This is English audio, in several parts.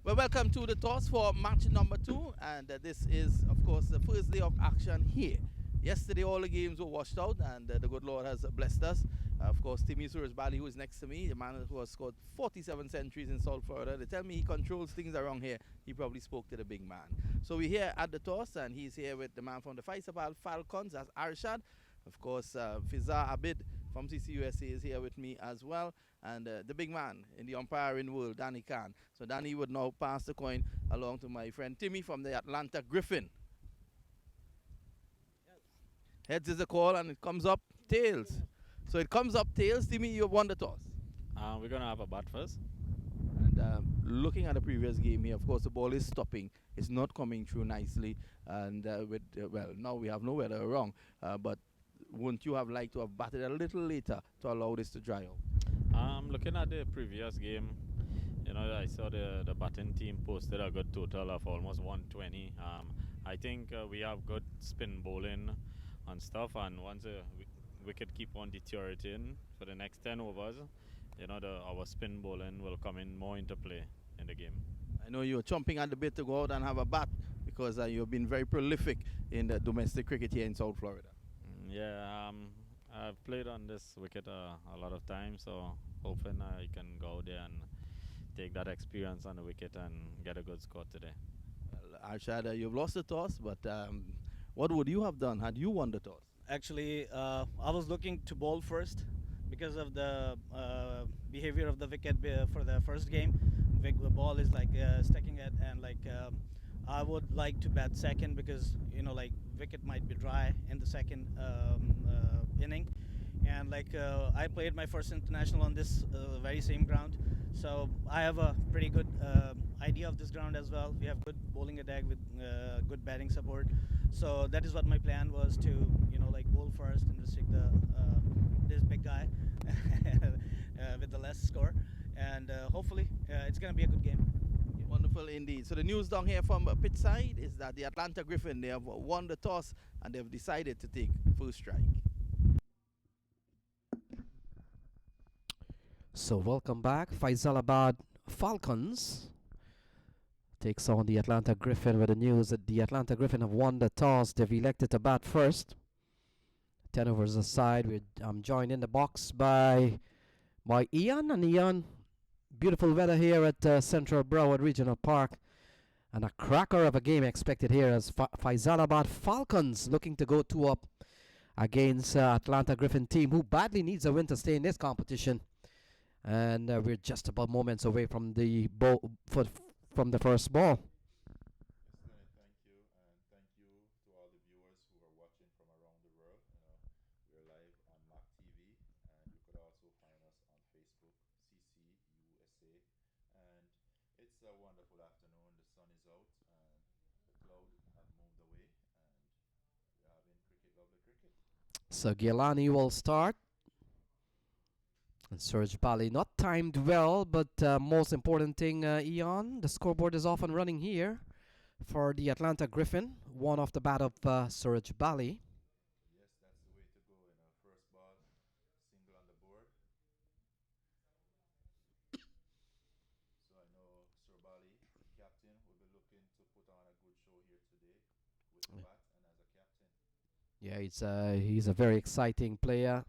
Well, welcome to the toss for match number 2, and this is, of course, the first day of action here. Yesterday, all the games were washed out, and the good Lord has blessed us. Of course, Timmy Surajbali, who is next to me, the man who has scored 47 centuries in South Florida. They tell me he controls things around here. He probably spoke to the big man. So we're here at the toss, and he's here with the man from the Faisalabad Falcons, that's Arshad. Of course, Fiza Abid from CCUSA is here with me as well. And the big man in the umpiring world, Danny Khan. So Danny would now pass the coin along to my friend Timmy from the Atlanta Griffin. Heads is the call, and it comes up tails. So it comes up tails. Timmy, you have won the toss. We're going to have a bat first. And looking at the previous game here, of course, the ball is stopping. It's not coming through nicely. And well, now we have no weather wrong. But wouldn't you have liked to have batted a little later to allow this to dry out? Looking at the previous game, I saw the batting team posted a good total of almost 120. I think we have good spin bowling and stuff, and once the wicket keep on deteriorating for the next 10 overs, our spin bowling will come in more into play in the game. I know you're chomping at the bit to go out and have a bat because you've been very prolific in the domestic cricket here in South Florida. I've played on this wicket a lot of times, so hoping I can go there and take that experience on the wicket and get a good score today. Well, Arshad, you've lost the toss, but what would you have done had you won the toss? Actually, I was looking to bowl first because of the behavior of the wicket for the first game. The ball is like stacking it, and I would like to bat second because wicket might be dry in the second inning, and I played my first international on this very same ground, so I have a pretty good idea of this ground as well. We have good bowling attack with good batting support, so that is what my plan was, to bowl first and restrict this big guy with the less score, and hopefully it's gonna be a good game. Wonderful indeed. So the news down here from pitch side is that the Atlanta Griffin, they have won the toss and they've decided to take first strike. So welcome back. Faisalabad Falcons takes on the Atlanta Griffin with the news that the Atlanta Griffin have won the toss. They've elected to bat first. 10 overs aside. I'm joined in the box by Ian. And Ian, beautiful weather here at Central Broward Regional Park. And a cracker of a game expected here as Faisalabad Falcons looking to go 2 up against Atlanta Griffin team, who badly needs a win to stay in this competition. And we're just about moments away from the from the first ball. Thank you, and thank you to all the viewers who are watching from around the world. We're live on MAQ TV, and you could also find us on Facebook, CCUSA. And it's a wonderful afternoon. The sun is out, and the clouds have moved away, and we're having cricket, lovely cricket. So Gielani will start. And Suraj Bali not timed well, but most important thing, Eon, the scoreboard is off and running here for the Atlanta Griffin. One off the bat of Suraj Bali. Yes, that's the way to go. First ball, single on the board. So I know Sir Bali, the captain, will be looking to put on a good show here today with the bat and as a captain. Yeah, he's a very exciting player.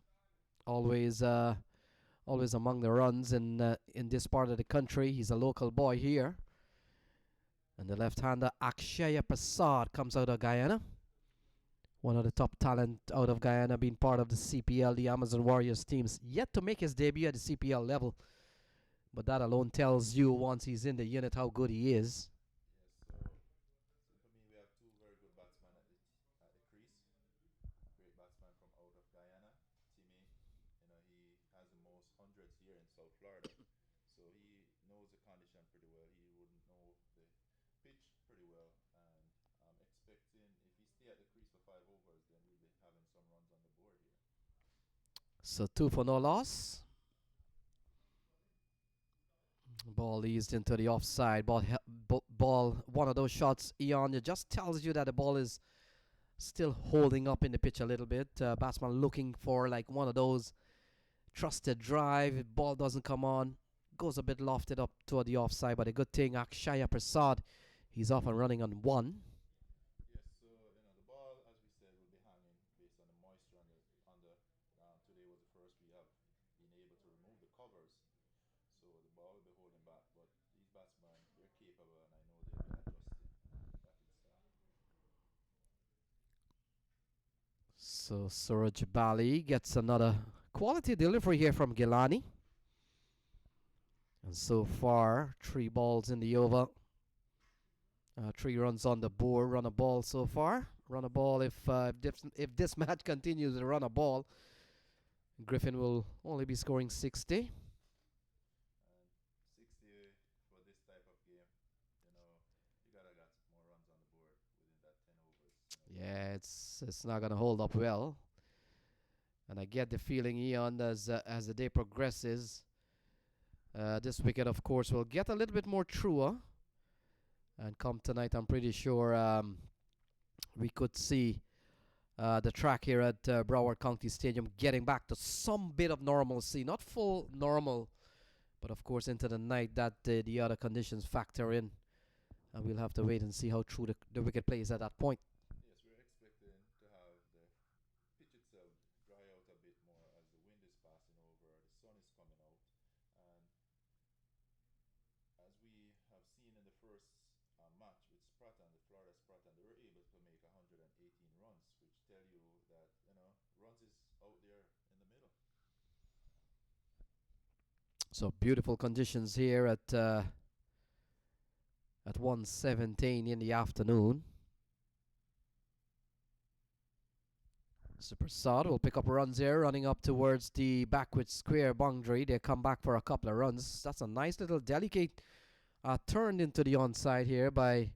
Always among the runs in this part of the country. He's a local boy here. And the left-hander Akshaya Prasad comes out of Guyana. One of the top talent out of Guyana, being part of the CPL, the Amazon Warriors teams. Yet to make his debut at the CPL level. But that alone tells you, once he's in the unit, how good he is. Yes, so for me, we have two very good batsmen at the crease. Great batsman from out of Guyana, Timmy. He has the most hundreds here in South Florida, so he knows the condition pretty well. He would know the pitch pretty well, and I'm expecting if he stay at the crease for 5 overs, then we'll be having some runs on the board here. So 2 for no loss. Ball eased into the offside. Ball, one of those shots, Eon, it just tells you that the ball is still holding up in the pitch a little bit. Batsman looking for like one of those trusted drive. If ball doesn't come on, goes a bit lofted up toward the offside, but a good thing, Akshaya Prasad, he's off and running on one. Yes, so the ball, as we said, will be hanging based on the moisture on the today was the first we have been able to remove the covers, so the ball will be holding back. But these batsmen, they're capable, and I know they'll be adjusting back in style. So Suraj Bali gets another quality delivery here from Gilani. And so far, 3 balls in the over. 3 runs on the board. Run a ball so far. Run a ball if this match continues to run a ball. Griffin will only be scoring 60. And 60 for this type of game, you gotta get more runs on the board within that 10 overs. Yeah, it's not gonna hold up well. And I get the feeling, Eon, as the day progresses, this wicket, of course, will get a little bit more truer. And come tonight, I'm pretty sure we could see the track here at Broward County Stadium getting back to some bit of normalcy. Not full normal, but of course into the night that the other conditions factor in. And we'll have to wait and see how true the wicket plays at that point. Yes, we're expecting to have the pitch itself dry out a bit more as the wind is passing over, the sun is coming out, and as we have seen in the first match with Spratton, the Florida Spratton, they were able to make 118 runs, which tell you that runs is out there in the middle. So beautiful conditions here at 1:17 in the afternoon. Super Prasad will pick up runs here, running up towards the backward square boundary. They come back for a couple of runs. That's a nice little delicate turn into the onside here by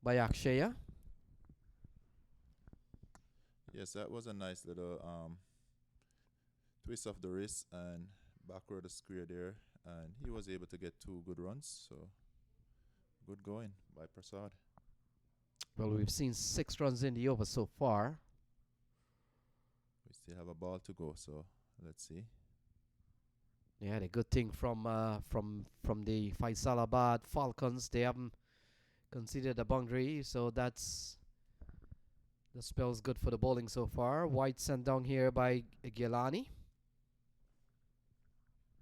Akshaya. Yes, that was a nice little twist of the wrist and backward the square there, and he was able to get 2 good runs. So good going by Prasad. Well, we've seen 6 runs in the over so far. We still have a ball to go, so let's see. Yeah, the good thing from the Faisalabad Falcons, they haven't conceded a boundary, so that spells good for the bowling so far. White sent down here by Gilani.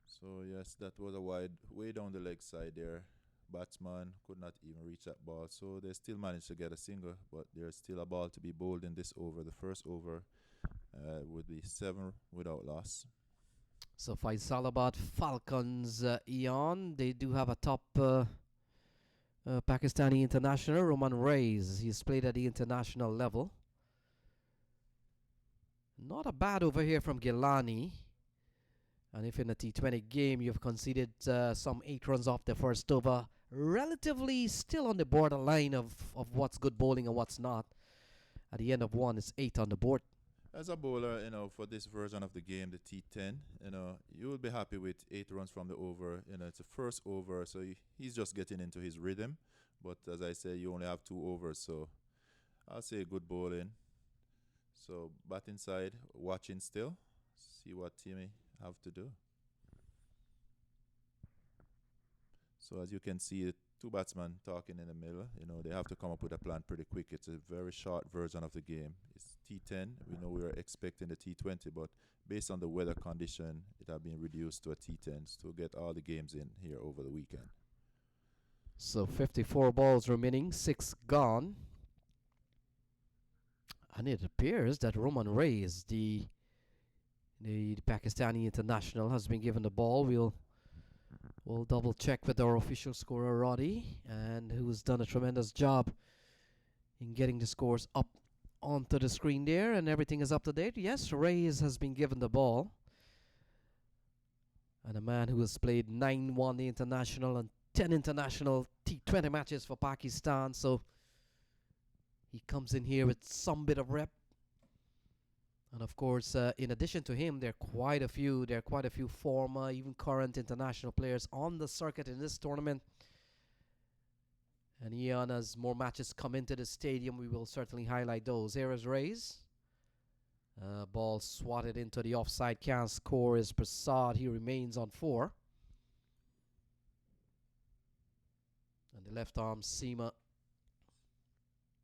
So yes, that was a wide, way down the leg side there. Batsman could not even reach that ball, so they still managed to get a single, but there's still a ball to be bowled in this over. The first over would be 7 without loss. So Faisalabad Falcons, Eon, they do have a top Pakistani international, Roman Reis. He's played at the international level. Not a bad over here from Gilani. And if in a T20 game you've conceded some 8 runs off the first over, relatively still on the borderline of what's good bowling and what's not. At the end of one, it's 8 on the board. As a bowler, for this version of the game, the T10, you will be happy with 8 runs from the over. It's a first over, so he's just getting into his rhythm. But as I say, you only have 2 overs, so I'll say good bowling. So bat inside, watching still, see what Timmy have to do. So as you can see, 2 batsmen talking in the middle. They have to come up with a plan pretty quick. It's a very short version of the game. It's T10. We know we were expecting the T20, but based on the weather condition, it has been reduced to a T10 to get all the games in here over the weekend. So 54 balls remaining, 6 gone. And it appears that Roman Reis, the Pakistani international, has been given the ball. We'll double check with our official scorer Roddy, and who's done a tremendous job in getting the scores up onto the screen there, and everything is up to date. Yes, Reis has been given the ball. And a man who has played 9 one-day international and 10 international T20 matches for Pakistan, so he comes in here with some bit of rep. And of course, in addition to him, there are quite a few former, even current international players on the circuit in this tournament. And Ian, as more matches come into the stadium, we will certainly highlight those. Here is Reis. Ball swatted into the offside. Can't score is Prasad. He remains on 4. And the left arm seamer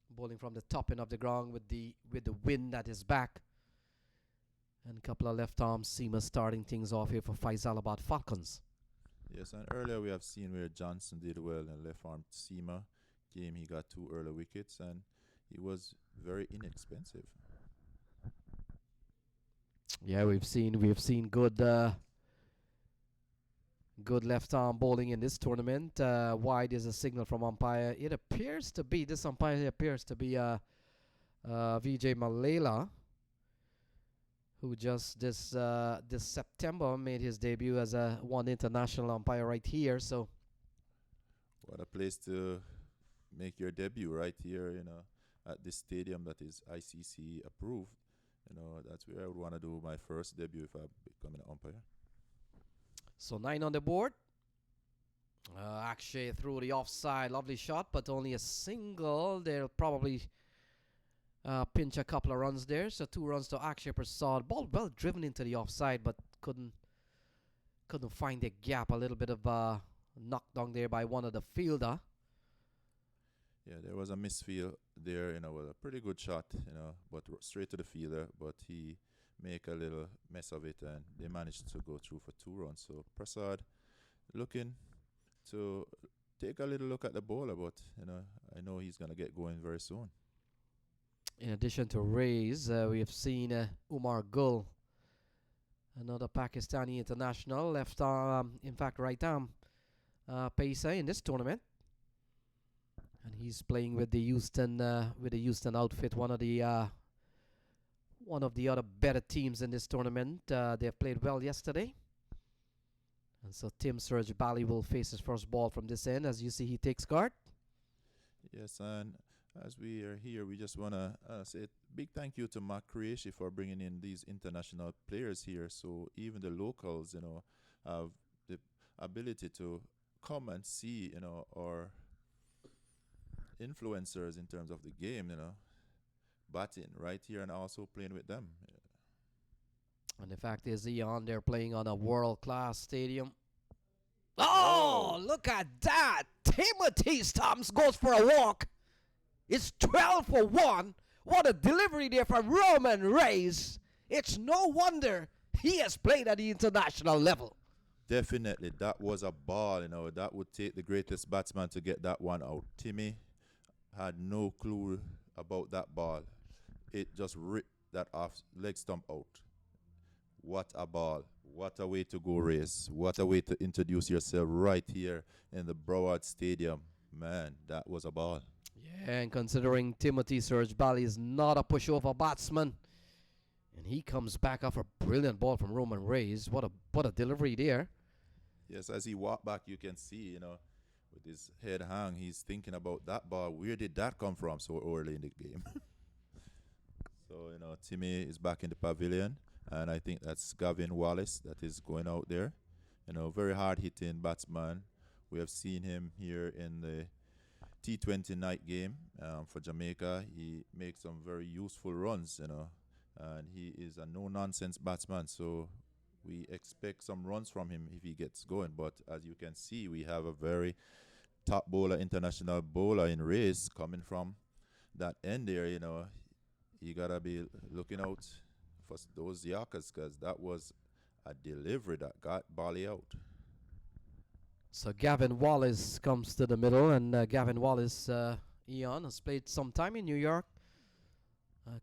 bowling from the top end of the ground with the wind at his back. And a couple of left arm seamers starting things off here for Faisalabad Falcons. Yes, and earlier we have seen where Johnson did well in the left arm seamer game. He got 2 early wickets and he was very inexpensive. Yeah, we've seen good left arm bowling in this tournament. Wide is a signal from umpire. It appears to be this umpire appears to be Vijay Malela, who just this September made his debut as a one international umpire right here. So What a place to make your debut right here, at this stadium that is ICC approved. That's where I would want to do my first debut if I become an umpire. So 9 on the board. Akshay threw the offside. Lovely shot, but only a single. They'll probably pinch a couple of runs there. So 2 runs to Akshay Prasad. Ball well driven into the offside, but couldn't find the gap. A little bit of knockdown there by one of the fielder. Yeah, there was a misfield there, with a pretty good shot, but straight to the fielder. But he make a little mess of it, and they managed to go through for 2 runs. So Prasad looking to take a little look at the bowler, but I know he's gonna get going very soon. In addition to Rays, we have seen Umar Gul, another Pakistani international, left arm, in fact right arm pacer in this tournament, and he's playing with the Houston outfit, one of the other better teams in this tournament. They have played well yesterday. And so Tim Suraj Bali will face his first ball from this end. As you see, he takes guard. Yes, and as we are here, we just want to say a big thank you to MAQ Creation for bringing in these international players here. So even the locals, have the ability to come and see, our influencers in terms of the game, batting right here and also playing with them. And the fact is, Eon, they're playing on a world-class stadium. Oh, look at that! Timothy Stumps goes for a walk. It's 12 for 1. What a delivery there from Roman Reyes. It's no wonder he has played at the international level. Definitely, that was a ball, that would take the greatest batsman to get that one out. Timmy had no clue about that ball. It just ripped that off leg stump out. What a ball. What a way to go, Reyes. What a way to introduce yourself right here in the Broward Stadium. Man, that was a ball. Yeah, and considering Timothy Suraj Bali is not a pushover batsman, and he comes back off a brilliant ball from Roman Reyes. What a delivery there. Yes, as he walked back, you can see, with his head hung, he's thinking about that ball. Where did that come from so early in the game? So, Timmy is back in the pavilion, and I think that's Gavin Wallace that is going out there. Very hard-hitting batsman. We have seen him here in the T20 night game for Jamaica. He makes some very useful runs, and he is a no-nonsense batsman, so we expect some runs from him if he gets going. But as you can see, we have a very top bowler, international bowler in Race coming from that end there, You got to be looking out for those Yorkers, because that was a delivery that got Bali out. So Gavin Wallace comes to the middle, and Gavin Wallace, Eon, has played some time in New York.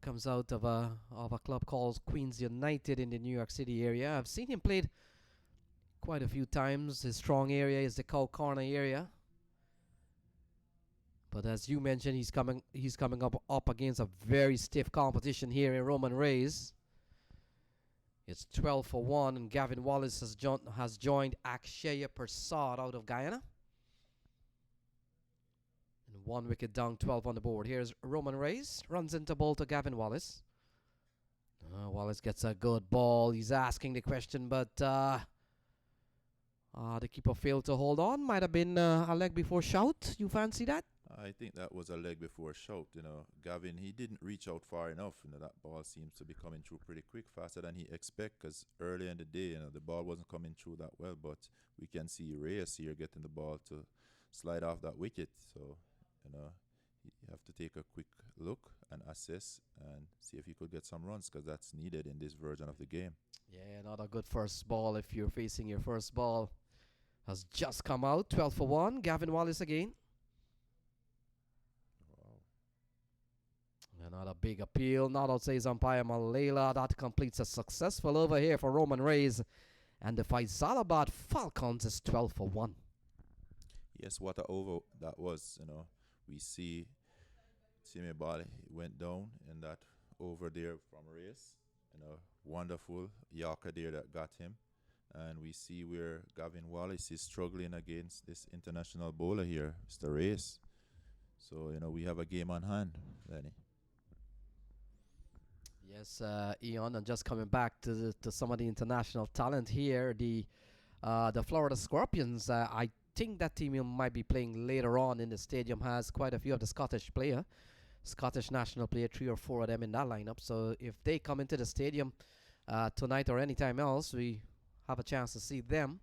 Comes out of a club called Queens United in the New York City area. I've seen him played quite a few times. His strong area is the Cow Corner area. But as you mentioned, he's coming up against a very stiff competition here in Roman Reyes. It's 12 for 1, and Gavin Wallace has joined Akshay Prasad out of Guyana. And 1 wicket down, 12 on the board. Here's Roman Reyes, runs into ball to Gavin Wallace. Wallace gets a good ball. He's asking the question, but the keeper failed to hold on. Might have been a leg before shout. You fancy that? I think that was a leg before shout. Gavin, he didn't reach out far enough. That ball seems to be coming through pretty quick, faster than he expect, because early in the day, the ball wasn't coming through that well. But we can see Reyes here getting the ball to slide off that wicket. So, you have to take a quick look and assess and see if you could get some runs because that's needed in this version of the game. Yeah, not a good first ball if you're facing your first ball. Has just come out, 12 for 1. Gavin Wallace again. Wow. Another big appeal. Not outside umpire Malela. That completes a successful over here for Roman Reis. And the Faisalabad Falcons is 12 for 1. Yes, what a over that was. We see Timmy Ball went down in that over there from race. Wonderful Yorker there that got him. And we see where Gavin Wallace is struggling against this international bowler here, Mr. Reyes. So, we have a game on hand, Lenny. Yes, Ian, and just coming back to some of the international talent here, the Florida Scorpions, I think that team you might be playing later on in the stadium has quite a few of the Scottish national player, 3 or 4 of them in that lineup. So if they come into the stadium tonight or anytime else, we have a chance to see them.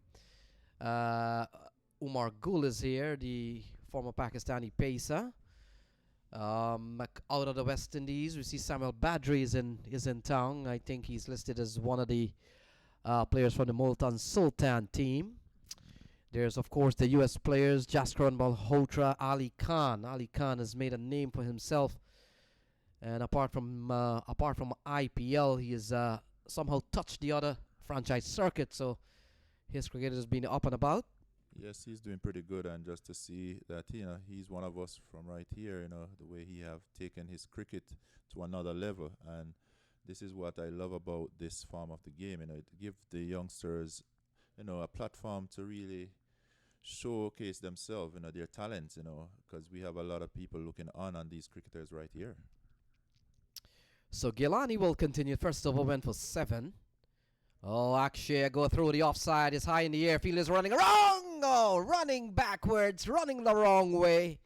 Umar Gul is here, the former Pakistani pacer. Out of the West Indies, we see Samuel Badri is in town. I think he's listed as one of the players from the Multan Sultan team. There's, of course, the U.S. players, Jaskar Malhotra, Ali Khan. Ali Khan has made a name for himself. And apart from IPL, he has somehow touched the other franchise circuit. So his cricket has been up and about. Yes, he's doing pretty good, and just to see that he's one of us from right here. The way he have taken his cricket to another level, and this is what I love about this form of the game. It gives the youngsters, a platform to really showcase themselves, their talents. Because we have a lot of people looking on these cricketers right here. So Gilani will continue. First over went for 7. Oh, Akshay go through the offside. It's high in the air. Field is running wrong. Oh, running backwards, running the wrong way.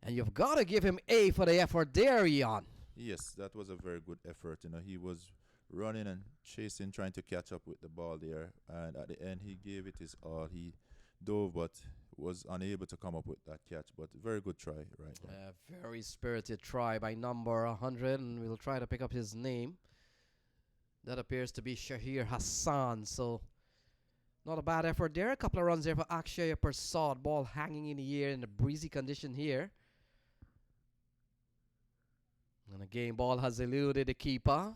And you've got to give him A for the effort there, Ian. Yes, that was a very good effort. He was running and chasing, trying to catch up with the ball there. And at the end, he gave it his all. He dove, but was unable to come up with that catch. But very good try right there. Very spirited try by number 100. And we'll try to pick up his name. That appears to be Shahir Hassan. So not a bad effort there. A couple of runs there for Akshay Persad. Ball hanging in the air in a breezy condition here. And again, ball has eluded the keeper.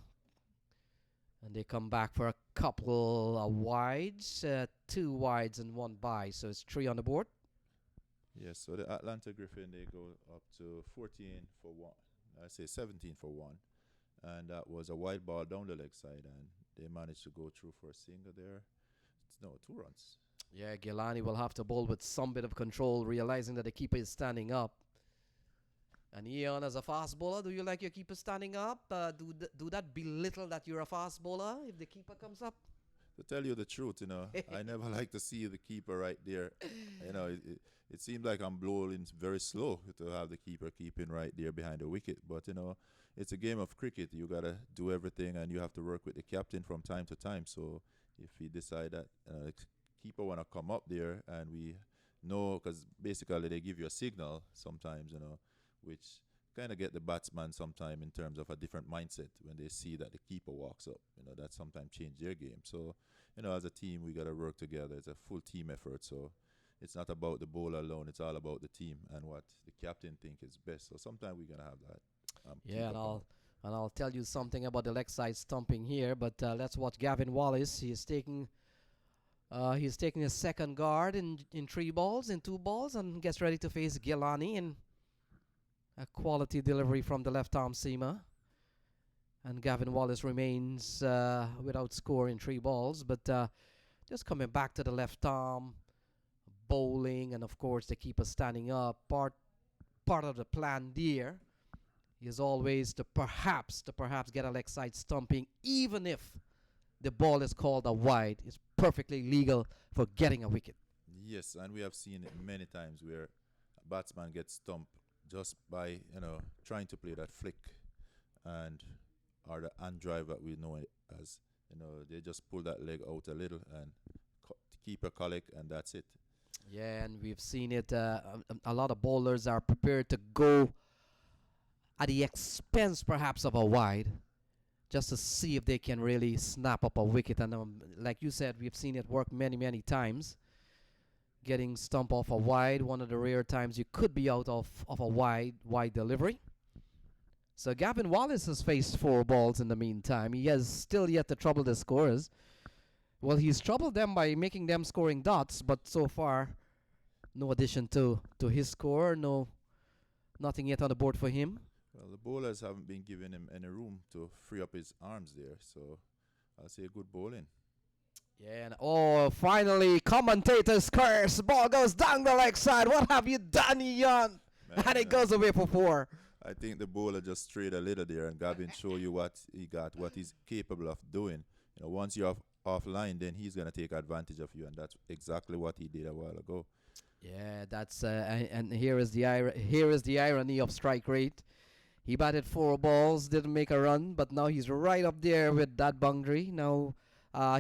And they come back for a couple of wides. 2 wides and 1 by. So it's 3 on the board. Yes, so the Atlanta Griffin, they go up to 14 for 1. I say 17 for 1. And that was a wide ball down the leg side, and they managed to go through for a single there. No, 2 runs. Yeah, Gilani will have to bowl with some bit of control, realizing that the keeper is standing up. And Ian, as a fast bowler, do you like your keeper standing up? Do that belittle that you're a fast bowler if the keeper comes up? To tell you the truth, I never like to see the keeper right there. It seems like I'm bowling very slow to have the keeper keeping right there behind the wicket. But, it's a game of cricket. You got to do everything, and you have to work with the captain from time to time. So if he decide that the keeper want to come up there, and we know, because basically they give you a signal sometimes, which kind of get the batsman sometime in terms of a different mindset when they see that the keeper walks up. That sometimes change their game. So, as a team, we got to work together. It's a full team effort. So it's not about the bowler alone. It's all about the team and what the captain think is best. So sometimes we're going to have that. Yeah, and I'll tell you something about the leg side stumping here. But let's watch Gavin Wallace. He's taking his second guard in 3 balls, in 2 balls, and gets ready to face Gilani in a quality delivery from the left arm seamer. And Gavin Wallace remains without score in 3 balls. But just coming back to the left arm, bowling, and of course the keeper standing up. Part of the plan there is always to perhaps get a leg side stumping, even if the ball is called a wide. It's perfectly legal for getting a wicket. Yes, and we have seen it many times where a batsman gets stumped just by trying to play that flick or the hand drive that we know it as. They just pull that leg out a little and keep a collect, and that's it. Yeah, and we've seen it. A lot of bowlers are prepared to go at the expense, perhaps, of a wide, just to see if they can really snap up a wicket. And like you said, we've seen it work many, many times. Getting stumped off a wide, one of the rare times you could be out of a wide delivery. So Gavin Wallace has faced 4 balls in the meantime. He has still yet to trouble the scorers. Well, he's troubled them by making them scoring dots, but so far, no addition to his score. Nothing yet on the board for him. Well, the bowlers haven't been giving him any room to free up his arms there, so I'll say good bowling. Yeah, and finally, commentator's curse. Ball goes down the leg side. What have you done, Ian? And it goes away for 4. I think the bowler just strayed a little there, and Gavin show you what he got, what he's capable of doing. Once you're offline, then he's gonna take advantage of you, and that's exactly what he did a while ago. Yeah, that's and here is the irony of strike rate. He batted 4 balls, didn't make a run, but now he's right up there with that boundary. Now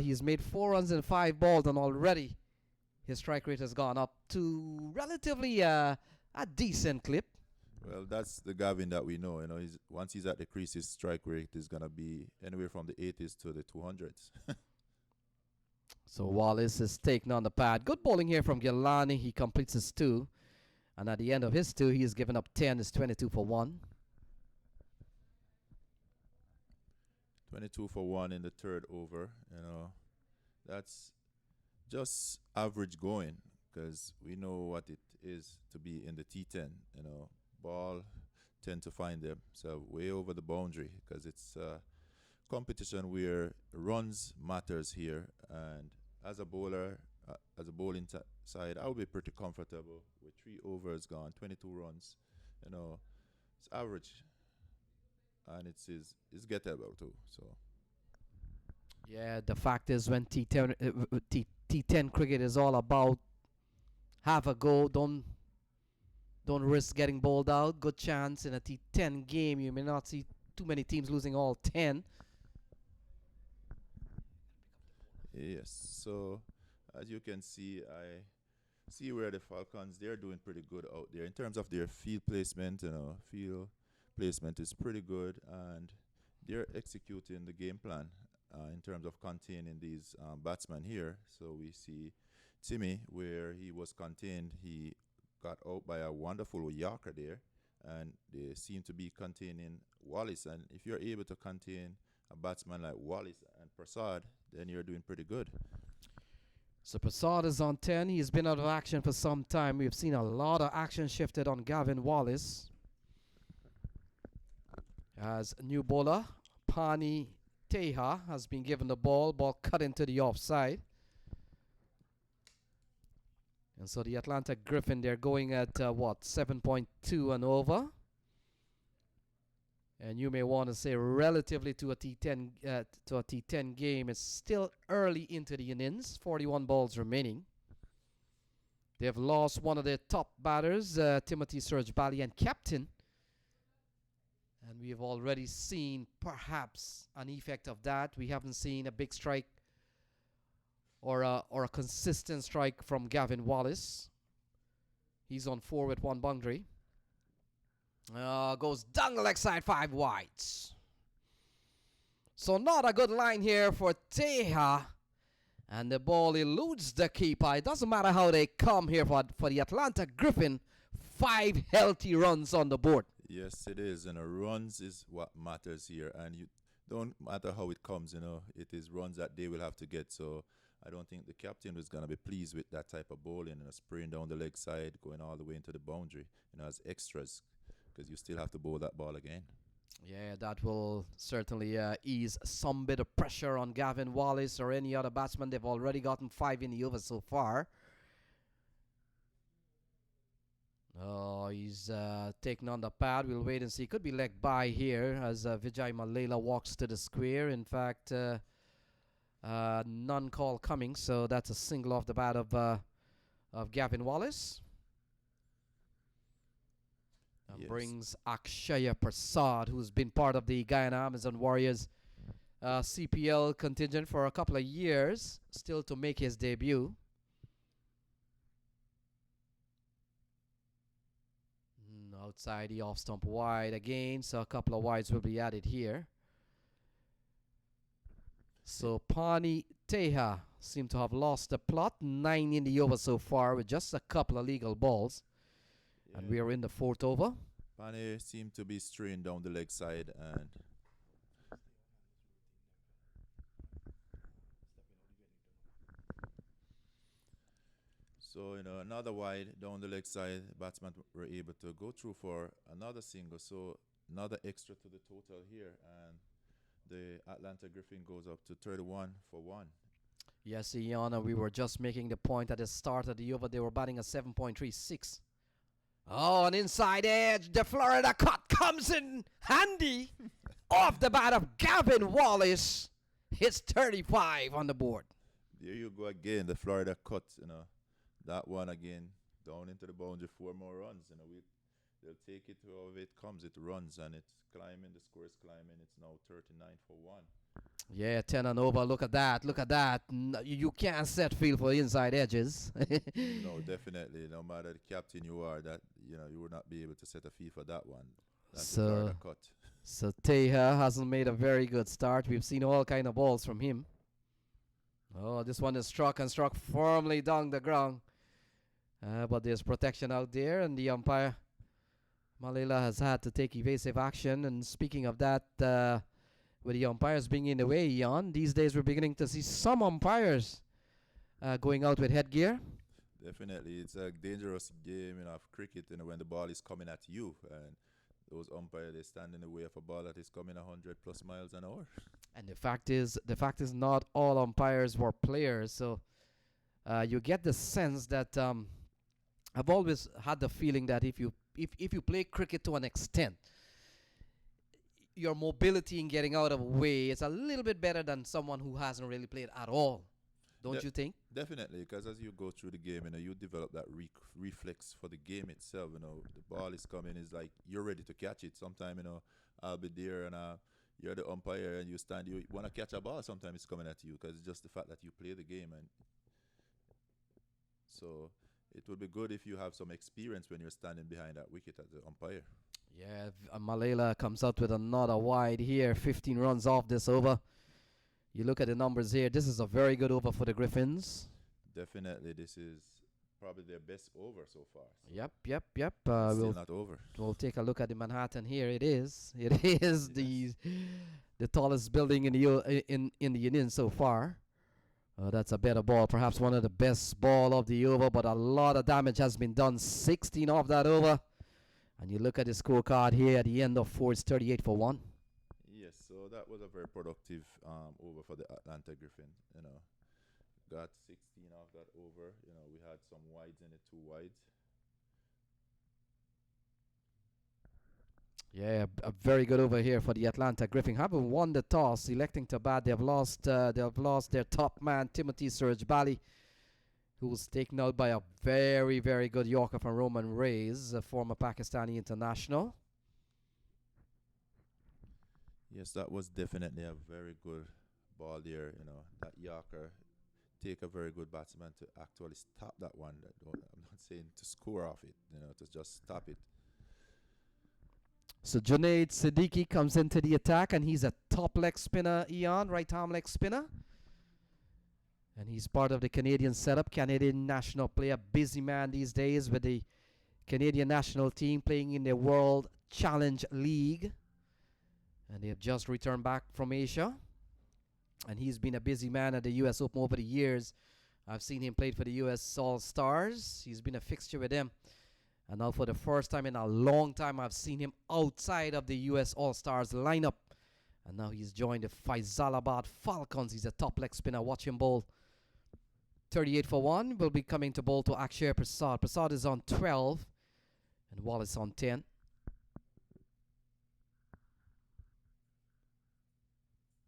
he's made 4 runs in 5 balls, and already his strike rate has gone up to relatively a decent clip. Well, that's the Gavin that we know. Once he's at the crease, his strike rate is gonna be anywhere from the 80s to the 200s. So Wallace is taking on the pad. Good bowling here from Gilani. He completes his 2. And at the end of his 2, he has given up 10. It's 22 for 1. 22 for 1 in the 3rd over. That's just average going, because we know what it is to be in the T10. Ball tend to find them so way over the boundary, because it's competition where runs matters here. And as a bowler, as a bowling side, I'll be pretty comfortable with 3 overs gone, 22 runs. It's average, and it's gettable too. So yeah, the fact is, when T10 cricket is all about have a go, don't risk getting bowled out. Good chance in a T10 game, you may not see too many teams losing all 10. yes, so as you can see, I see where the Falcons, they're doing pretty good out there in terms of their field placement. Field placement is pretty good, and they're executing the game plan in terms of containing these batsmen here. So we see Timmy, where he was contained, he got out by a wonderful Yorker there, and they seem to be containing Wallace. And if you're able to contain a batsman like Wallace and Prasad, then you're doing pretty good. So Prasad is on 10. He's been out of action for some time. We've seen a lot of action shifted on Gavin Wallace. As new bowler, Pani Teha has been given the ball cut into the offside. And so the Atlanta Griffin, they're going at 7.2 and over. And you may want to say relatively to a T10 game, it's still early into the innings. 41 balls remaining. They have lost one of their top batters, Timothy Surge Balian, captain. And we have already seen perhaps an effect of that. We haven't seen a big strike or a consistent strike from Gavin Wallace. He's on 4 with 1 boundary. Goes down the leg side, 5 wides. So not a good line here for Teha. And the ball eludes the keeper. It doesn't matter how they come here for the Atlanta Griffin. 5 healthy runs on the board. Yes, it is. Runs is what matters here. And you don't matter how it comes, it is runs that they will have to get. So I don't think the captain was going to be pleased with that type of bowling, spraying down the leg side, going all the way into the boundary, as extras, because you still have to bowl that ball again. Yeah, that will certainly ease some bit of pressure on Gavin Wallace or any other batsman. They've already gotten 5 in the over so far. Oh, he's taking on the pad. We'll wait and see. Could be leg by here as Vijay Malela walks to the square. In fact, none call coming, so that's a single off the bat of Gavin Wallace. Yes. Brings Akshaya Prasad, who's been part of the Guyana Amazon Warriors CPL contingent for a couple of years, still to make his debut. Outside the off stump wide again, so a couple of wides will be added here. So Pani Teha seem to have lost the plot. 9 in the over so far with just a couple of legal balls. And we are in the 4th over. Pane seemed to be straying down the leg side and so, another wide down the leg side, batsmen were able to go through for another single. So another extra to the total here, and the Atlanta Griffin goes up to 31 for 1. Yes, Iana, we were just making the point at the start of the over. They were batting a 7.36. Oh, an inside edge. The Florida cut comes in handy. Off the bat of Gavin Wallace. Hits 35 on the board. There you go again, the Florida cut, that one again, down into the boundary, 4 more runs, they'll take it however it comes, it runs, and it's climbing, the score is climbing, it's now 39 for 1. Yeah, 10 and over, look at that, you can't set field for inside edges. No, definitely, no matter the captain you are, that, you will not be able to set a field for that one. That's the Florida cut. So Teha hasn't made a very good start. We've seen all kind of balls from him. Oh, this one is struck firmly down the ground. But there's protection out there, and the umpire, Malila, has had to take evasive action. And speaking of that, with the umpires being in the way, Ian, these days we're beginning to see some umpires going out with headgear. Definitely, it's a dangerous game of cricket, when the ball is coming at you, and those umpires, they stand in the way of a ball that is coming 100 plus miles an hour. And the fact is not all umpires were players, so you get the sense that I've always had the feeling that if you play cricket to an extent, your mobility in getting out of the way is a little bit better than someone who hasn't really played at all. Don't you think? Definitely, because as you go through the game, you develop that reflex for the game itself. The ball is coming, is like you're ready to catch it. Sometimes, I'll be there and you're the umpire and you stand, you want to catch a ball, sometimes it's coming at you because it's just the fact that you play the game. And so it would be good if you have some experience when you're standing behind that wicket as the umpire. Yeah, Malela comes out with another wide here. 15 runs off this over. You look at the numbers here. This is a very good over for the Griffins. Definitely, this is probably their best over so far. Yep. Still not over. We'll take a look at the Manhattan here. It is the tallest building in the Union so far. That's a better ball, perhaps one of the best ball of the over, but a lot of damage has been done. 16 off that over. And you look at the scorecard here at the end of 4, it's 38 for 1. Yes, so that was a very productive over for the Atlanta Griffin. Got 16 off that over. We had some wides in it, 2 wides. Yeah, a very good over here for the Atlanta Griffin. Haven't won the toss, electing to bat. They've lost their top man, Timothy Surge Bali, who was taken out by a very, very good Yorker from Roman Reis, a former Pakistani international. Yes, that was definitely a very good ball there. That Yorker take a very good batsman to actually stop that one. I'm not saying to score off it, to just stop it. So Junaid Siddiqui comes into the attack, and he's a top leg spinner, Ian, right arm leg spinner. And he's part of the Canadian setup, Canadian national player, busy man these days with the Canadian national team playing in the World Challenge League. And they have just returned back from Asia. And he's been a busy man at the U.S. Open over the years. I've seen him play for the U.S. All-Stars. He's been a fixture with them. And now for the first time in a long time, I've seen him outside of the U.S. All-Stars lineup. And now he's joined the Faisalabad Falcons. He's a top leg spinner. Watch him bowl. 38 for 1 will be coming to bowl to Akshay Prasad. Prasad is on 12 and Wallace on 10.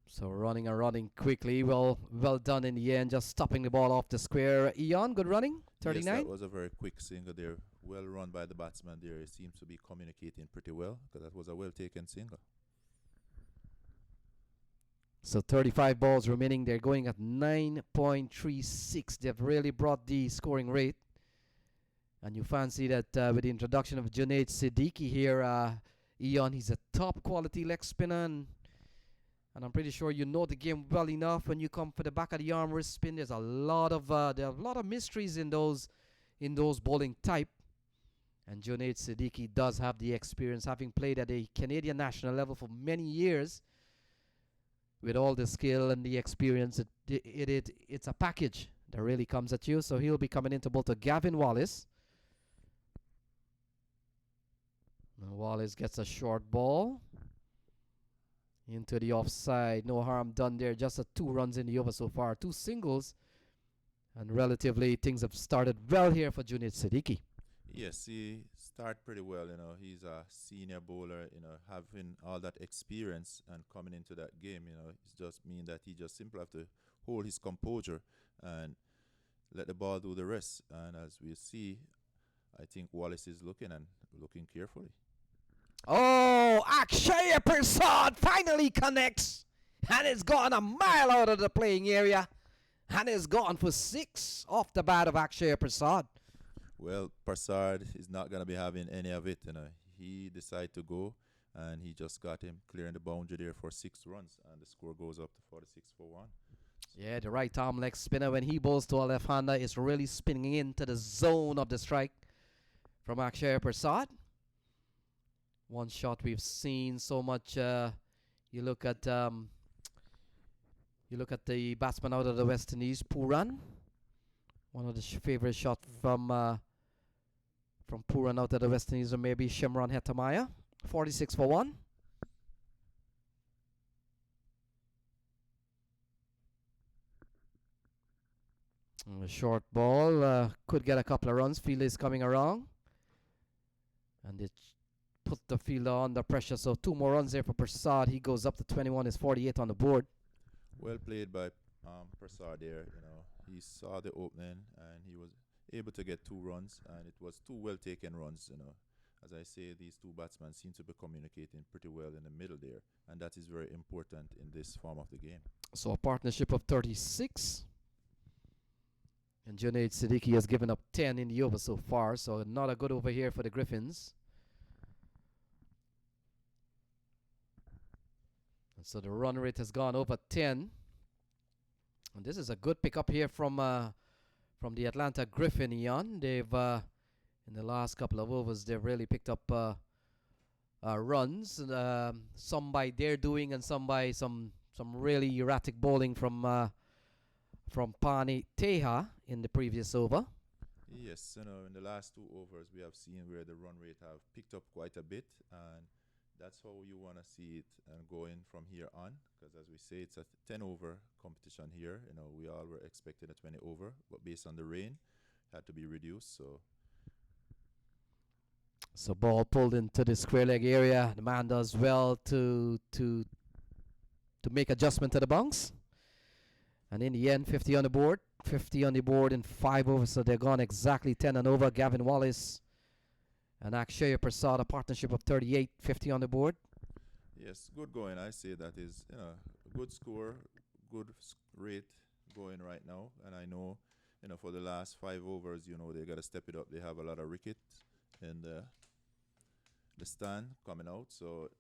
So running quickly. Well done in the end. Just stopping the ball off the square. Ian, good running. 39. Yes, that was a very quick single there. Well run by the batsman there. He seems to be communicating pretty well because that was a well taken single. So 35 balls remaining. They're going at 9.36. They've really brought the scoring rate And you fancy that with the introduction of Junaid Siddiqui here, Eon, he's a top quality leg spinner, and I'm pretty sure you know the game well enough. When you come for the back of the arm wrist spin, there are a lot of mysteries in those bowling type. And Junaid Siddiqui does have the experience, having played at a Canadian national level for many years. With all the skill and the experience, it's a package that really comes at you. So he'll be coming into both of Gavin Wallace. And Wallace gets a short ball into the offside. No harm done there. Just 2 runs in the over so far. 2 singles. And relatively things have started well here for Junaid Siddiqui. Yes, he started pretty well. He's a senior bowler. Having all that experience and coming into that game, it just mean that he just simply have to hold his composure and let the ball do the rest. And as we see, I think Wallace is looking carefully. Oh, Akshaya Prasad finally connects, and it's gone a mile out of the playing area, and it's gone for 6 off the bat of Akshaya Prasad. Well, Prasad is not going to be having any of it. He decided to go, and he just got him clearing the boundary there for 6 runs, and the score goes up to 46 for 1. Yeah, the right arm leg spinner, when he bowls to a left-hander, is really spinning into the zone of the strike from Akshaya Prasad. One shot we've seen so much. You look at the batsman out of the West Indies, Puran. One of the favorite shots from Puran out of the West Indies, or maybe Shimron Hetamaya. 46 for 1. A short ball could get a couple of runs. Fielder is coming around, and it put the fielder under pressure. So 2 more runs there for Prasad. He goes up to 21. Is 48 on the board. Well played by Prasad there. He saw the opening and he was able to get 2 runs, and it was 2 well taken runs. As I say, these 2 batsmen seem to be communicating pretty well in the middle there, and that is very important in this form of the game. So a partnership of 36. And Junaid Siddiqui has given up 10 in the over so far, so not a good over here for the Griffins. And so the run rate has gone over 10. And this is a good pickup here from the Atlanta Griffin, Ian. They've in the last couple of overs, they've really picked up runs. Some by their doing, and some by some really erratic bowling from Pani Teja in the previous over. Yes, in the last 2 overs, we have seen where the run rate have picked up quite a bit, and that's how you want to see it going from here on, because as we say, it's a 10 over competition here. We all were expecting a 20 over, but based on the rain, it had to be reduced. So ball pulled into the square leg area. The man does well to make adjustment to the bounce. And in the end, 50 on the board. 50 on the board in 5 overs, so they're gone exactly 10 and over. Gavin Wallace and Akshaya Prasad, a partnership of 38, 50 on the board. Yes, good going. I say that is a good score, good rate going right now. And I know, for the last 5 overs, they got to step it up. They have a lot of wickets in the stand coming out, so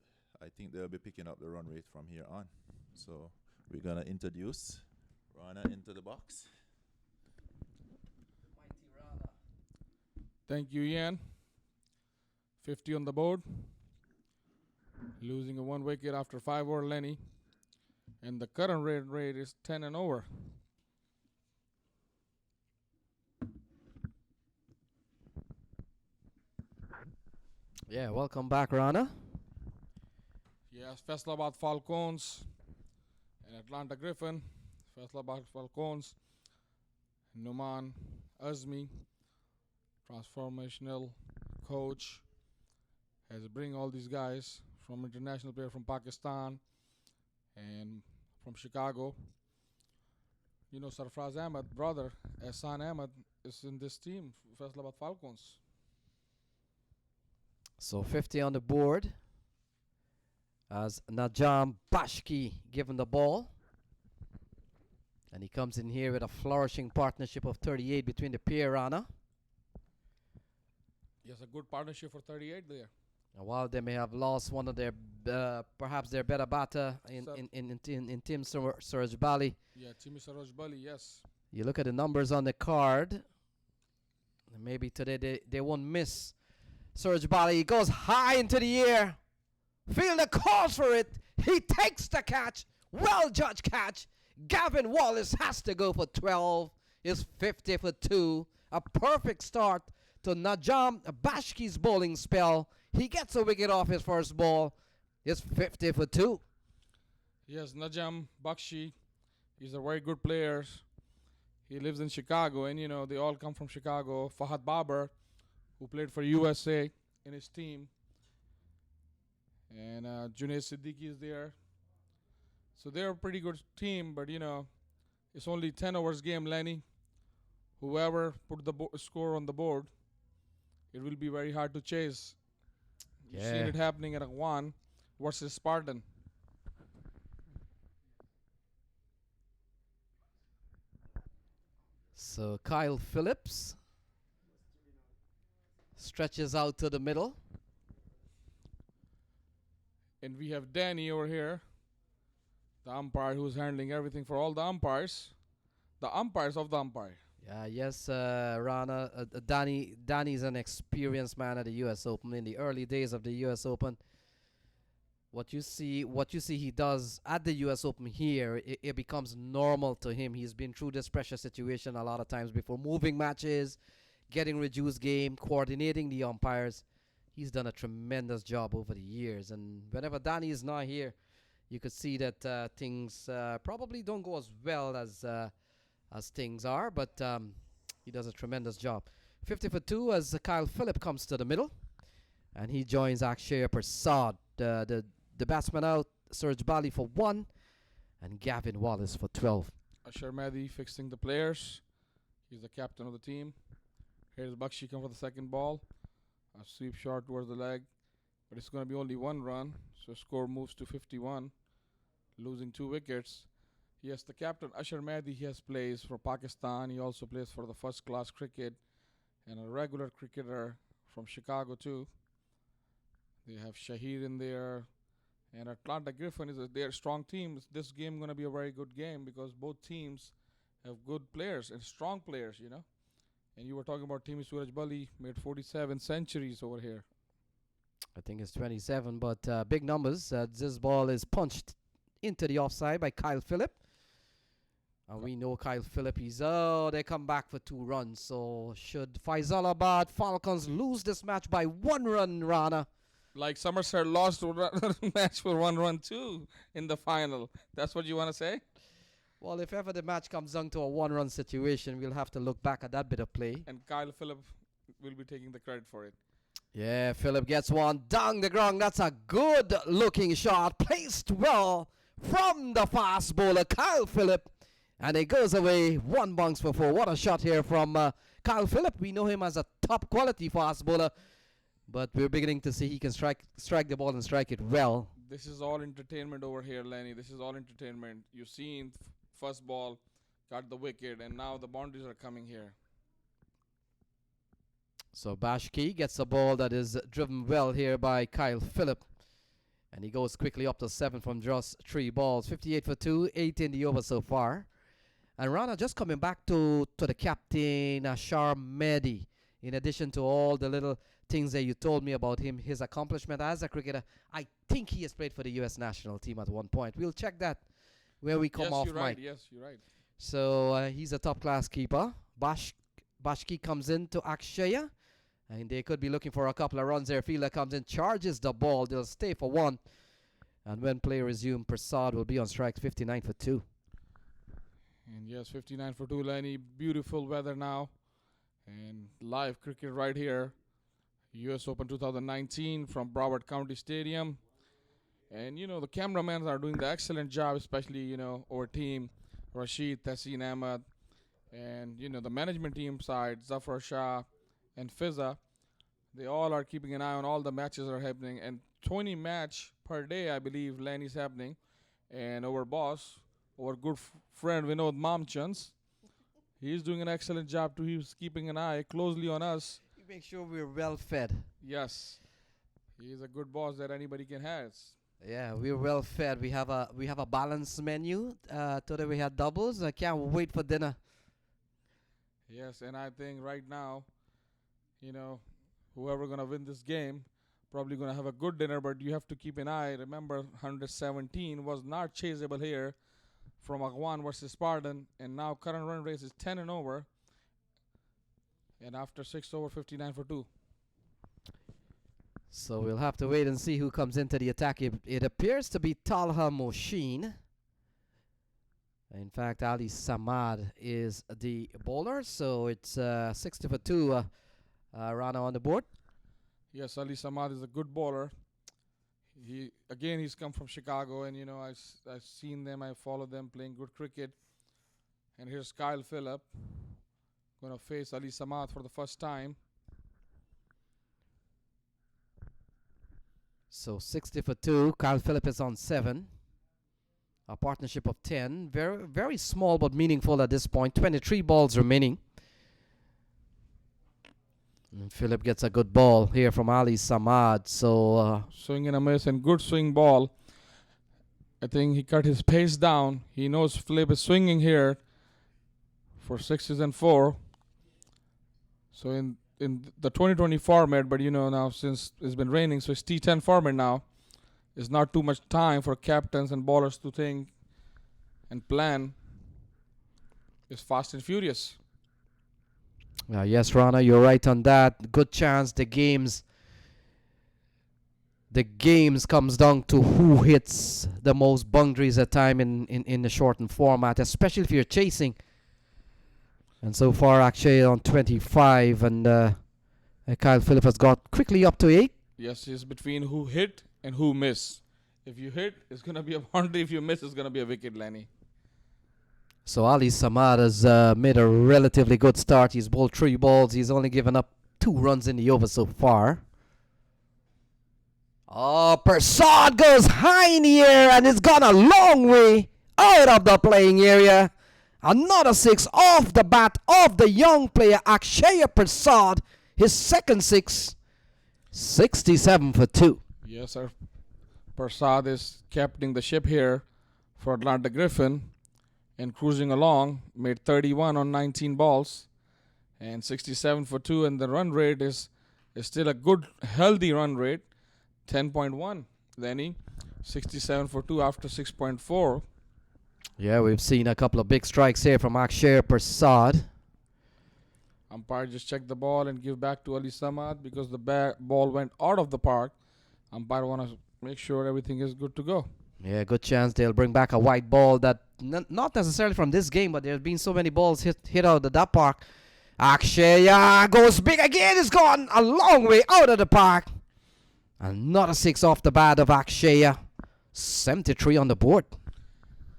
I think they'll be picking up the run rate from here on. So we're going to introduce Rana into the box. Thank you, Ian. 50 on the board. Losing a 1 wicket after 5 over Lenny. And the current rate is 10 and over. Yeah, welcome back, Rana. Yes, Faisalabad Falcons and Atlanta Griffin. Faisalabad Falcons, Numan Azmi, transformational coach, has bring all these guys from international player from Pakistan and from Chicago. Sarfraz Ahmed, brother, Ehsan Ahmed, is in this team, Faisalabad Falcons. So 50 on the board as Najam Bashki given the ball. And he comes in here with a flourishing partnership of 38 between the pair, Rana. Yes, a good partnership for 38 there. And while they may have lost one of their, perhaps their better batter in Tim Suraj Bali, Yeah, Timmy Saroj Bali, yes. you look at the numbers on the card, and maybe today they won't miss. Suraj Bali goes high into the air. Fielder calls for it. He takes the catch. Well judged catch. Gavin Wallace has to go for 12. It's 50 for 2. A perfect start to Najam Bashki's bowling spell. He gets a wicket off his first ball. It's 50 for 2. Yes, Najam Bakshi, he's a very good player. He lives in Chicago, and they all come from Chicago. Fahad Babar, who played for USA in his team. And Junaid Siddiqui is there. So they're a pretty good team, but it's only 10 overs game, Lenny. Whoever put the score on the board, it will be very hard to chase. You've seen it happening at Agwan versus Spartan. So Kyle Phillips stretches out to the middle. And we have Danny over here, the umpire who's handling everything for all the umpires. The umpires of the umpire. Yes, Rana. Danny's an experienced man at the U.S. Open. In the early days of the U.S. Open, what you see he does at the U.S. Open here, it becomes normal to him. He's been through this pressure situation a lot of times before, moving matches, getting reduced game, coordinating the umpires. He's done a tremendous job over the years. And whenever Danny is not here, you could see that things probably don't go as well as things are, but he does a tremendous job. 50 for 2 as Kyle Phillip comes to the middle, and he joins Akshay Prasad. The batsman out, Suraj Bali for 1, and Gavin Wallace for 12. Ashar Mahdi fixing the players. He's the captain of the team. Here's Bakshi come for the second ball. A sweep shot towards the leg, but it's going to be only 1 run, so score moves to 51, losing 2 wickets. Yes, the captain, Ashar Mahdi, he has plays for Pakistan. He also plays for the first class cricket, and a regular cricketer from Chicago too. They have Shahid in there, and Atlanta Griffin is their strong team. This game going to be a very good game because both teams have good players and strong players, And you were talking about Timi Suraj Bali made 47 centuries over here. I think it's 27, but big numbers. This ball is punched into the offside by Kyle Phillip. And we know Kyle Phillip, they come back for 2 runs. So should Faisalabad Falcons lose this match by 1 run, Rana? Like Somerset lost match for 1 run too in the final. That's what you want to say? Well, if ever the match comes down to a 1-run situation, we'll have to look back at that bit of play. And Kyle Phillip will be taking the credit for it. Yeah, Phillip gets one down the ground. That's a good-looking shot, placed well from the fast bowler, Kyle Phillip. And it goes away, 1 bounce for 4. What a shot here from Kyle Phillip. We know him as a top-quality fast bowler, but we're beginning to see he can strike the ball and strike it well. This is all entertainment over here, Lenny. This is all entertainment. You've seen first ball, got the wicket, and now the boundaries are coming here. So Bashki gets a ball that is driven well here by Kyle Phillip. And he goes quickly up to 7 from just 3 balls. 58 for 2, 8 in the over so far. And Rana, just coming back to the captain, Ashar Mehdi. In addition to all the little things that you told me about him, his accomplishment as a cricketer, I think he has played for the U.S. national team at one point. We'll check that where we come off mic. Right. Yes, you're right. So he's a top-class keeper. Bashki comes in to Akshaya. And they could be looking for a couple of runs there. Fielder comes in, charges the ball. They'll stay for 1. And when play resumes, Prasad will be on strikes, 59 for 2. And yes, 59 for 2, Lenny. Beautiful weather now. And live cricket right here. US Open 2019 from Broward County Stadium. And, the cameramen are doing the excellent job, especially, our team, Rashid, Tassin Ahmed. And, the management team side, Zafar Shah and Fizza. They all are keeping an eye on all the matches that are happening. And 20 match per day, I believe, Lenny's happening. And our boss, our good friend Vinod Mamchans, he's doing an excellent job too. He's keeping an eye closely on us. You make sure we're well fed. Yes, he's a good boss that anybody can have. Yeah, we're well fed. We have a balanced menu. Today we had doubles. I can't wait for dinner. Yes, and I think right now, you know, whoever gonna win this game probably gonna have a good dinner. But you have to keep an eye. Remember, 117 was not chaseable here from Agwan versus Spartan, and now current run rate is 10 and over. And after 6 over, 59 for 2. So we'll have to wait and see who comes into the attack. It appears to be Talha Moshin. In fact, Ali Samad is the bowler. So it's 60 for 2. Rana on the board. Yes, Ali Samad is a good bowler. He's come from Chicago, and you know I've seen them, I followed them playing good cricket. And here's Kyle Phillip, gonna face Ali Samad for the first time. So 60 for 2. Kyle Phillip is on 7. A partnership of 10. Very, very small but meaningful at this point. 23 balls remaining. And Phillip gets a good ball here from Ali Samad. So Swing and a miss, and good swing ball. I think he cut his pace down. He knows Phillip is swinging here for 6s and 4. So in the 2020 format, but you know now since it's been raining, so it's T10 format now. It's not too much time for captains and bowlers to think and plan. It's fast and furious. yes, Rana, you're right on that. Good chance the games comes down to who hits the most boundaries at time in the shortened format, especially if you're chasing. And so far, Akshay on 25, and Kyle Phillip has got quickly up to 8. Yes, it's between who hit and who miss. If you hit, it's going to be a boundary. If you miss, it's going to be a wicket, Lenny. So Ali Samad has made a relatively good start. He's bowled 3 balls. He's only given up 2 runs in the over so far. Oh, Persad goes high in the air, and it's gone a long way out of the playing area. Another 6 off the bat of the young player Akshaya Prasad. His second 6. 67 for 2. Yes, sir. Prasad is captaining the ship here for Atlanta Griffin and cruising along. Made 31 on 19 balls and 67 for 2. And the run rate is still a good, healthy run rate. 10.1, Lenny. 67 for 2 after 6.4. Yeah, we've seen a couple of big strikes here from Akshaya Prasad. Umpire just checked the ball and give back to Ali Samad because the ball went out of the park. Umpire want to make sure everything is good to go. Yeah, good chance they'll bring back a white ball that not necessarily from this game, but there's been so many balls hit out of that park. Akshaya goes big again. It's gone a long way out of the park. Another 6 off the bat of Akshaya. 73 on the board.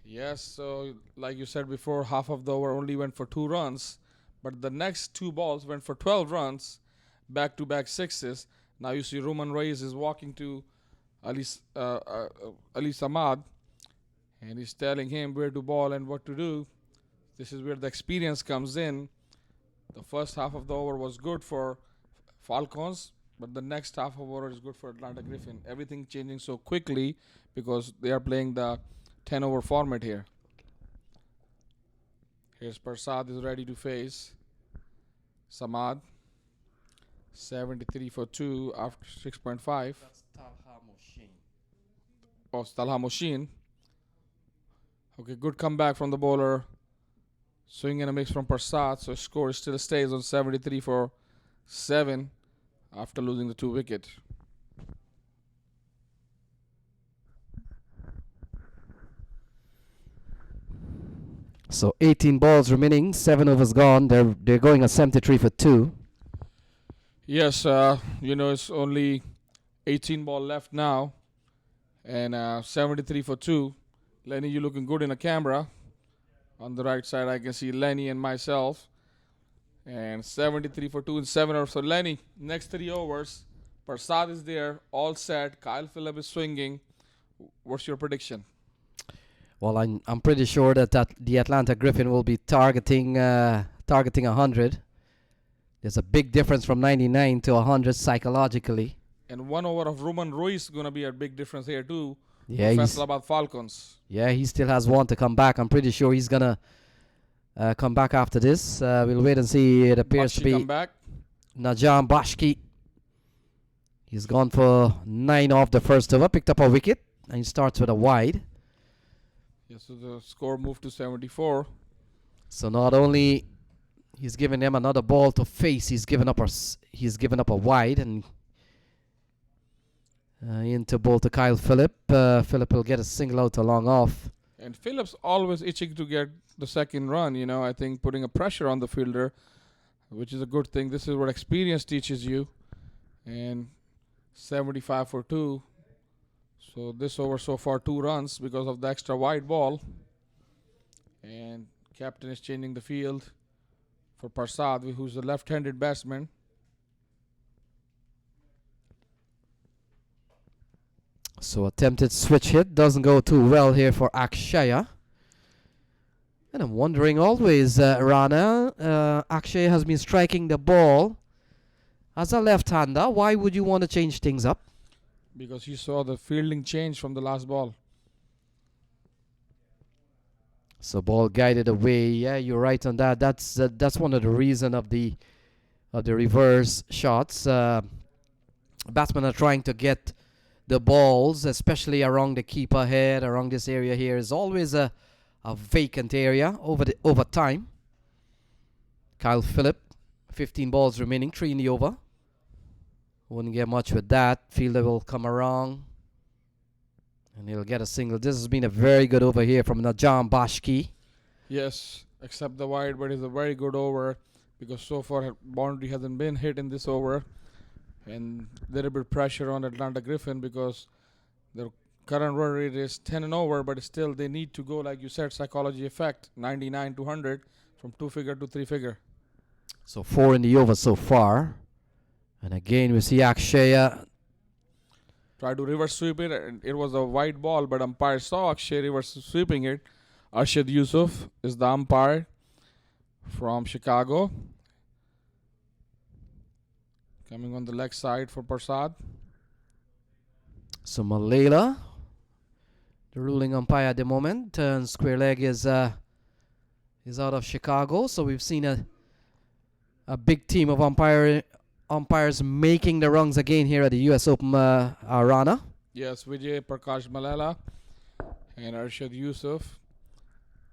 Yes, so like you said before, half of the over only went for 2 runs. But the next 2 balls went for 12 runs. Back-to-back 6s. Now you see Roman Reis is walking to Ali Samad. And he's telling him where to ball and what to do. This is where the experience comes in. The first half of the over was good for Falcons. But the next half of over is good for Atlanta Griffin. Everything changing so quickly because they are playing the 10 over format here. Here's Prasad is ready to face Samad. 73 for 2 after 6.5. That's Talha Moshin. Oh, Talha Moshin. Okay, good comeback from the bowler. Swing and a mix from Prasad. So score still stays on 73 for 7 after losing the 2 wickets. So 18 balls remaining, 7 overs gone. They're going at 73 for 2. Yes, it's only 18 ball left now, and 73 for 2. Lenny, you looking good in the camera. On the right side, I can see Lenny and myself. And 73 for 2 in 7 overs. So Lenny, next 3 overs, Prasad is there, all set. Kyle Phillip is swinging. What's your prediction? Well, I'm pretty sure that the Atlanta Griffin will be targeting 100. There's a big difference from 99 to 100 psychologically. And 1 over of Roman Ruiz is going to be a big difference here too. Yeah, for he's, Faisalabad Falcons. yeah, he still has one to come back. I'm pretty sure he's going to come back after this. We'll wait and see. It appears to Bakshi be come back. Najam Bashki. He's gone for 9 off the first over, picked up a wicket, and he starts with a wide. Yeah, so the score moved to 74. So not only he's given them another ball to face, he's given up a wide, and into ball to Kyle Phillip. Phillip will get a single out to long off. And Phillips always itching to get the second run, you know, I think putting a pressure on the fielder, which is a good thing. This is what experience teaches you. And 75 for 2. So this over so far 2 runs because of the extra wide ball. And captain is changing the field for Parsad, who's a left-handed batsman. So attempted switch hit doesn't go too well here for Akshaya. And I'm wondering always, Rana, Akshaya has been striking the ball as a left-hander. Why would you want to change things up? Because you saw the fielding change from the last ball. So ball guided away. Yeah, you're right on that. That's one of the reason of the reverse shots. Batsmen are trying to get the balls, especially around the keeper head, around this area here. Is always a vacant area over time. Kyle Phillip, 15 balls remaining, 3 in the over. Wouldn't get much with that. Fielder will come around and he'll get a single. This has been a very good over here from Najam Bashki. Yes, except the wide, but it's a very good over because so far boundary hasn't been hit in this over. And little bit pressure on Atlanta Griffin because their current run rate is 10 and over, but still they need to go, like you said, psychology effect, 99 to 100 from 2-figure to 3-figure. So 4 in the over so far. And again, we see Akshaya. Try to reverse sweep it, and it was a wide ball, but umpire saw Akshaya reverse sweeping it. Arshad Yusuf is the umpire from Chicago. Coming on the leg side for Parsad. So Malela, the ruling umpire at the moment, and square leg is out of Chicago. So we've seen a big team of umpires making the runs again here at the U.S. Open Arana. Yes, Vijay Prakash Malela and Arshad Yusuf.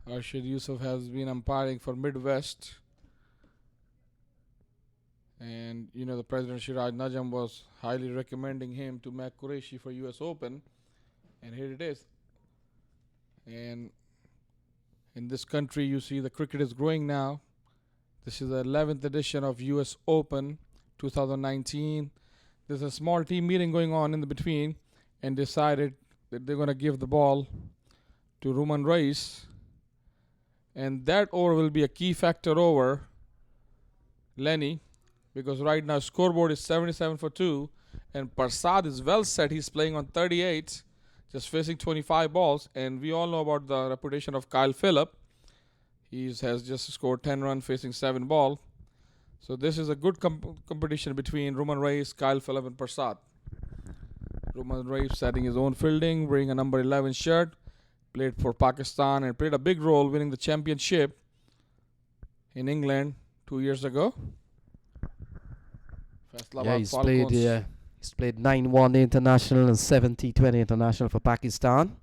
Arshad Yusuf has been umpiring for Midwest. And, you know, the President Shiraj Najam was highly recommending him to MAQ Qureshi for U.S. Open. And here it is. And in this country, you see the cricket is growing now. This is the 11th edition of U.S. Open 2019. There's a small team meeting going on in the between and decided that they're going to give the ball to Roman Reis. And that over will be a key factor over Lenny. Because right now scoreboard is 77 for 2 and Parsad is well set. He's playing on 38, just facing 25 balls. And we all know about the reputation of Kyle Phillip. He has just scored 10 runs facing 7 balls. So this is a good competition between Roman Reis, Kyle Phillip and Parsad. Roman Reis setting his own fielding, wearing a number 11 shirt. Played for Pakistan and played a big role winning the championship in England 2 years ago. Yeah, he's played 9-1 international and 70-20 international for Pakistan.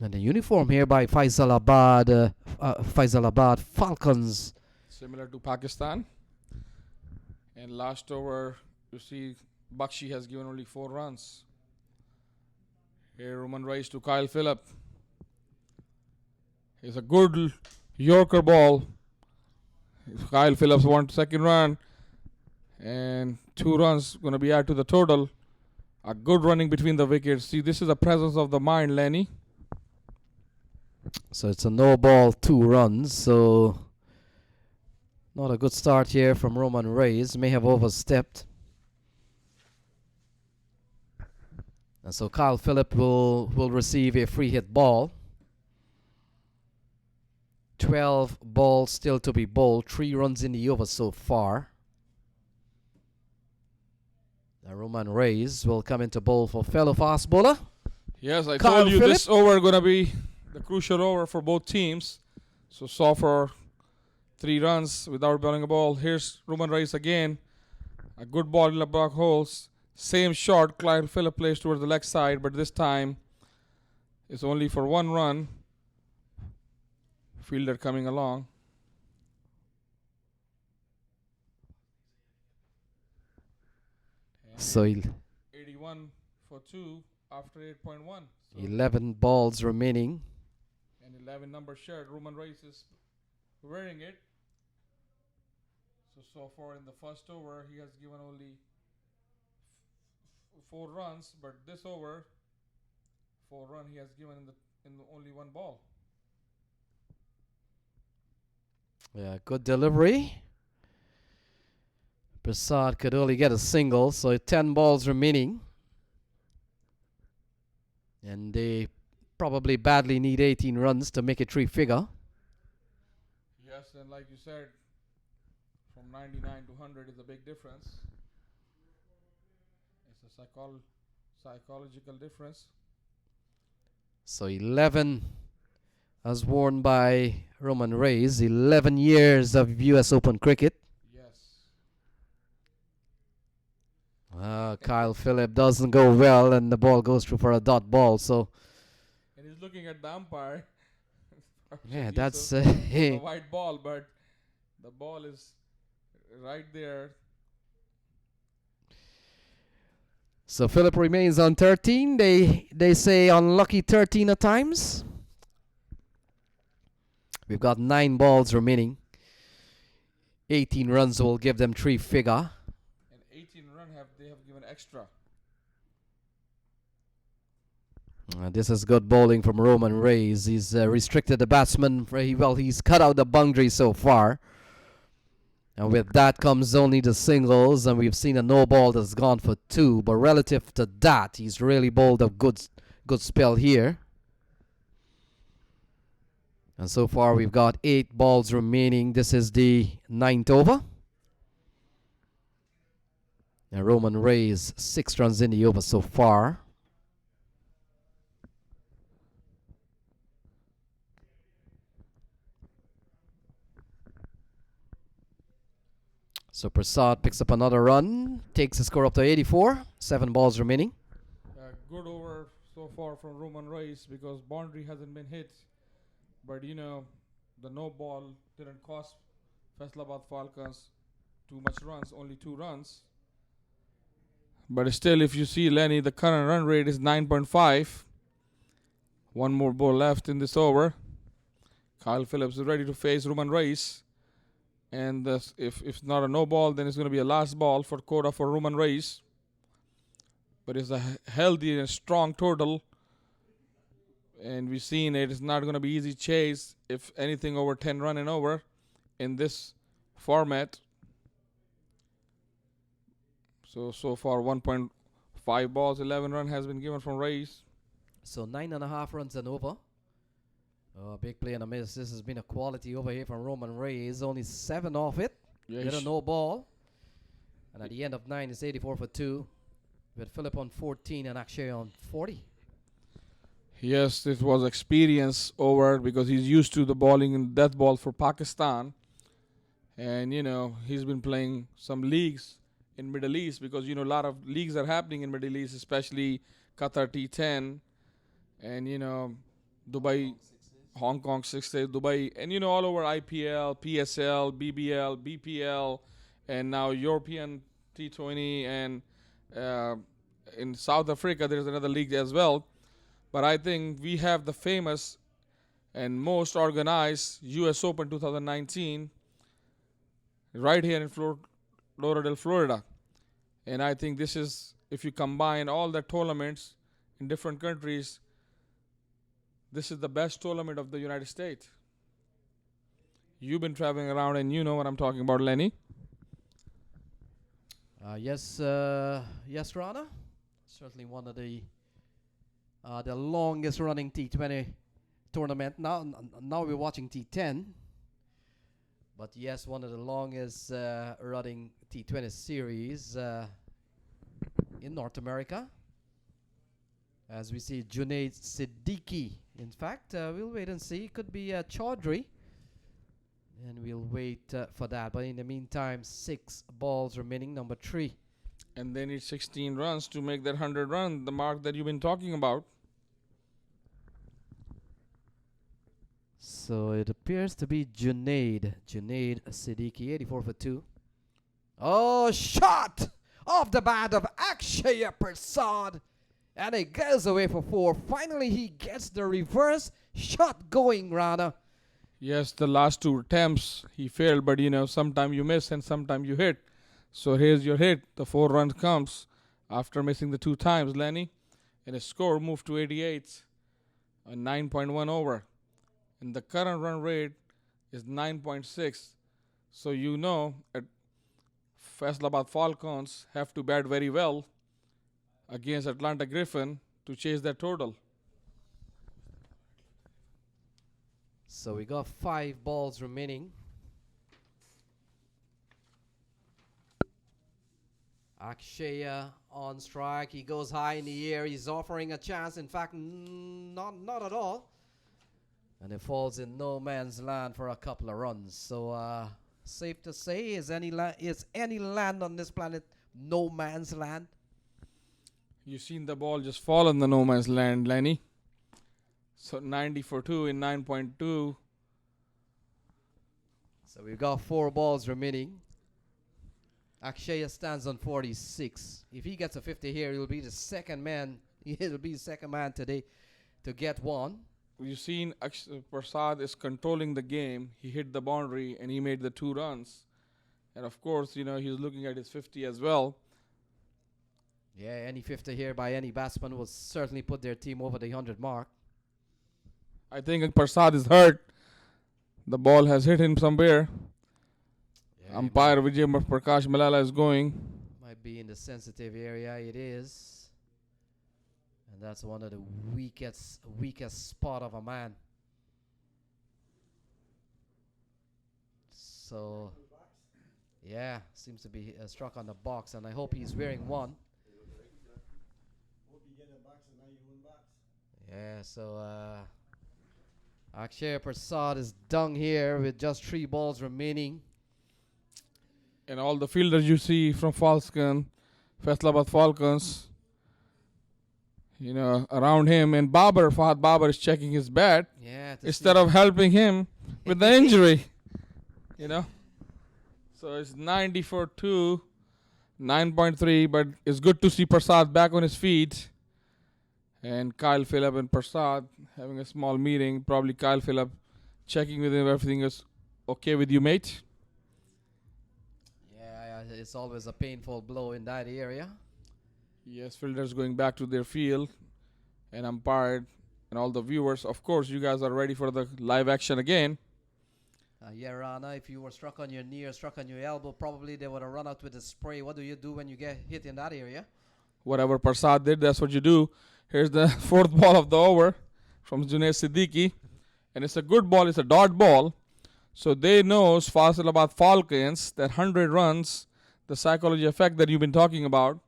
And the uniform here by Faisalabad Falcons. Similar to Pakistan. And last over, you see Bakshi has given only 4 runs. Here Roman Reis to Kyle Phillip. It's a good Yorker ball. Kyle Phillips wants second run. And 2 runs going to be added to the total. A good running between the wickets. See, this is the presence of the mind, Lenny. So it's a no ball, 2 runs. So not a good start here from Roman Reis. May have overstepped. And so Kyle Phillip will receive a free hit ball. 12 balls still to be bowled. 3 runs in the over so far. The Roman Reis will come into bowl for fellow fast bowler. Yes, I Kyle told you Phillip. this over going to be the crucial over for both teams. So saw for 3 runs without bowling a ball. Here's Roman Reis again. A good ball in the black holes. Same shot Kyle Phillip plays towards the leg side, but this time it's only for 1 run. Fielder coming along. So 81 for 2 after 8.1. So 11 balls remaining. and 11 number shirt. Roman Reis is wearing it. So far in the first over, he has given only 4 runs, but this over, 4 run he has given in only 1 ball. Yeah, good delivery. Prasad could only get a single, so 10 balls remaining. And they probably badly need 18 runs to make it 3-figure. Yes, and like you said, from 99 to 100 is a big difference. It's a psychological difference. So 11 as worn by Roman Reis. 11 years of US Open cricket. Yes. Kyle Phillip doesn't go well, and the ball goes through for a dot ball. So And he's looking at the umpire. yeah, It's that's a white ball, but the ball is right there. so Phillip remains on 13. They say unlucky 13 at times. We've got 9 balls remaining. 18 runs will give them 3-figure. And 18 run they have given extra. This is good bowling from Roman Reis. He's restricted the batsman. He's cut out the boundary so far. And with that comes only the singles, and we've seen a no ball that's gone for 2. But relative to that, he's really bowled a good spell here. And so far we've got 8 balls remaining. This is the 9th over. And Roman Reis 6 runs in the over so far. So Prasad picks up another run, takes the score up to 84. 7 balls remaining. Good over so far from Roman Reis because boundary hasn't been hit. But you know, the no ball didn't cost Faisalabad Falcons too much runs, only 2 runs. But still, if you see Lenny, the current run rate is 9.5. 1 more ball left in this over. Kyle Phillips is ready to face Roman Reis. And if it's not a no ball, then it's going to be a last ball for quota for Roman Reis. But it's a healthy and strong total. And we've seen it's not going to be easy chase if anything over 10 run and over in this format. So far 1.5 balls, 11 run has been given from Reis. So 9.5 runs and over. Big play and a miss. This has been a quality over here from Roman Reis. Only 7 off it. Yes. Get a no ball. And at the end of 9, it's 84 for 2. With Phillip on 14 and Akshay on 40. Yes, it was experience over because he's used to the bowling in death ball for Pakistan. And, you know, he's been playing some leagues in Middle East because, you know, a lot of leagues are happening in Middle East, especially Qatar T10 and, you know, Dubai, Hong Kong 6-day, Dubai, and, you know, all over IPL, PSL, BBL, BPL, and now European T20 and in South Africa, there's another league as well. But I think we have the famous and most organized U.S. Open 2019 right here in Lauderdale, Florida. And I think this is, if you combine all the tournaments in different countries, this is the best tournament of the United States. You've been traveling around and you know what I'm talking about, Lenny. Yes, Rana. Certainly one of the longest running T20 tournament. Now we're watching T10. But yes, one of the longest running T20 series in North America. As we see Junaid Siddiqui. In fact, we'll wait and see. It could be Chaudhry. And we'll wait for that. But in the meantime, 6 balls remaining, number 3. And they need 16 runs to make that 100 run, the mark that you've been talking about. So it appears to be Junaid Siddiqui, 84 for 2. Oh, shot off the bat of Akshaya Prasad. And it goes away for 4. Finally, he gets the reverse shot going, Rana. Yes, the last 2 attempts he failed, but sometimes you miss and sometimes you hit. So here's your hit. The 4 runs comes after missing the 2 times, Lenny. And his score moved to 88, a 9.1 over. And the current run rate is 9.6. So at Faisalabad Falcons have to bat very well against Atlanta Griffin to chase that total. So we got 5 balls remaining. Akshaya on strike. He goes high in the air. He's offering a chance. In fact, not at all. And it falls in no man's land for a couple of runs. So safe to say, is any land on this planet no man's land? You've seen the ball just fall in the no man's land, Lenny. So 90 for 2 in 9.2. So we've got 4 balls remaining. Akshaya stands on 46. If he gets a 50 here, he'll be the second man. He'll be the second man today to get one. You've seen Prasad is controlling the game. He hit the boundary and he made the 2 runs. And of course, he's looking at his 50 as well. Yeah, any 50 here by any batsman will certainly put their team over the 100 mark. I think Prasad is hurt. The ball has hit him somewhere. Yeah, Umpire Vijay Prakash Malala is going. Might be in the sensitive area. It is. And that's one of the weakest spot of a man. So, yeah, seems to be struck on the box. And I hope he's wearing one. Yeah, so Akshaya Prasad is done here with just 3 balls remaining. And all the fielders you see from Faisalabad Falcons, around him. And Fahad Babar is checking his bat instead of helping him with the injury. So it's 90 for 2, 9.3. But it's good to see Prasad back on his feet. And Kyle Phillip and Prasad having a small meeting. Probably Kyle Phillip checking with him, everything is okay with you, mate? Yeah, it's always a painful blow in that area. Yes, fielders going back to their field. And umpire and all the viewers. Of course, you guys are ready for the live action again. Yeah, Rana, if you were struck on your knee or struck on your elbow, probably they would have run out with a spray. What do you do when you get hit in that area? Whatever Prasad did, that's what you do. Here's the 4th ball of the over from Junaid Siddiqui. And it's a good ball. It's a dot ball. So they know Faisalabad Falcons, that 100 runs, the psychology effect that you've been talking about.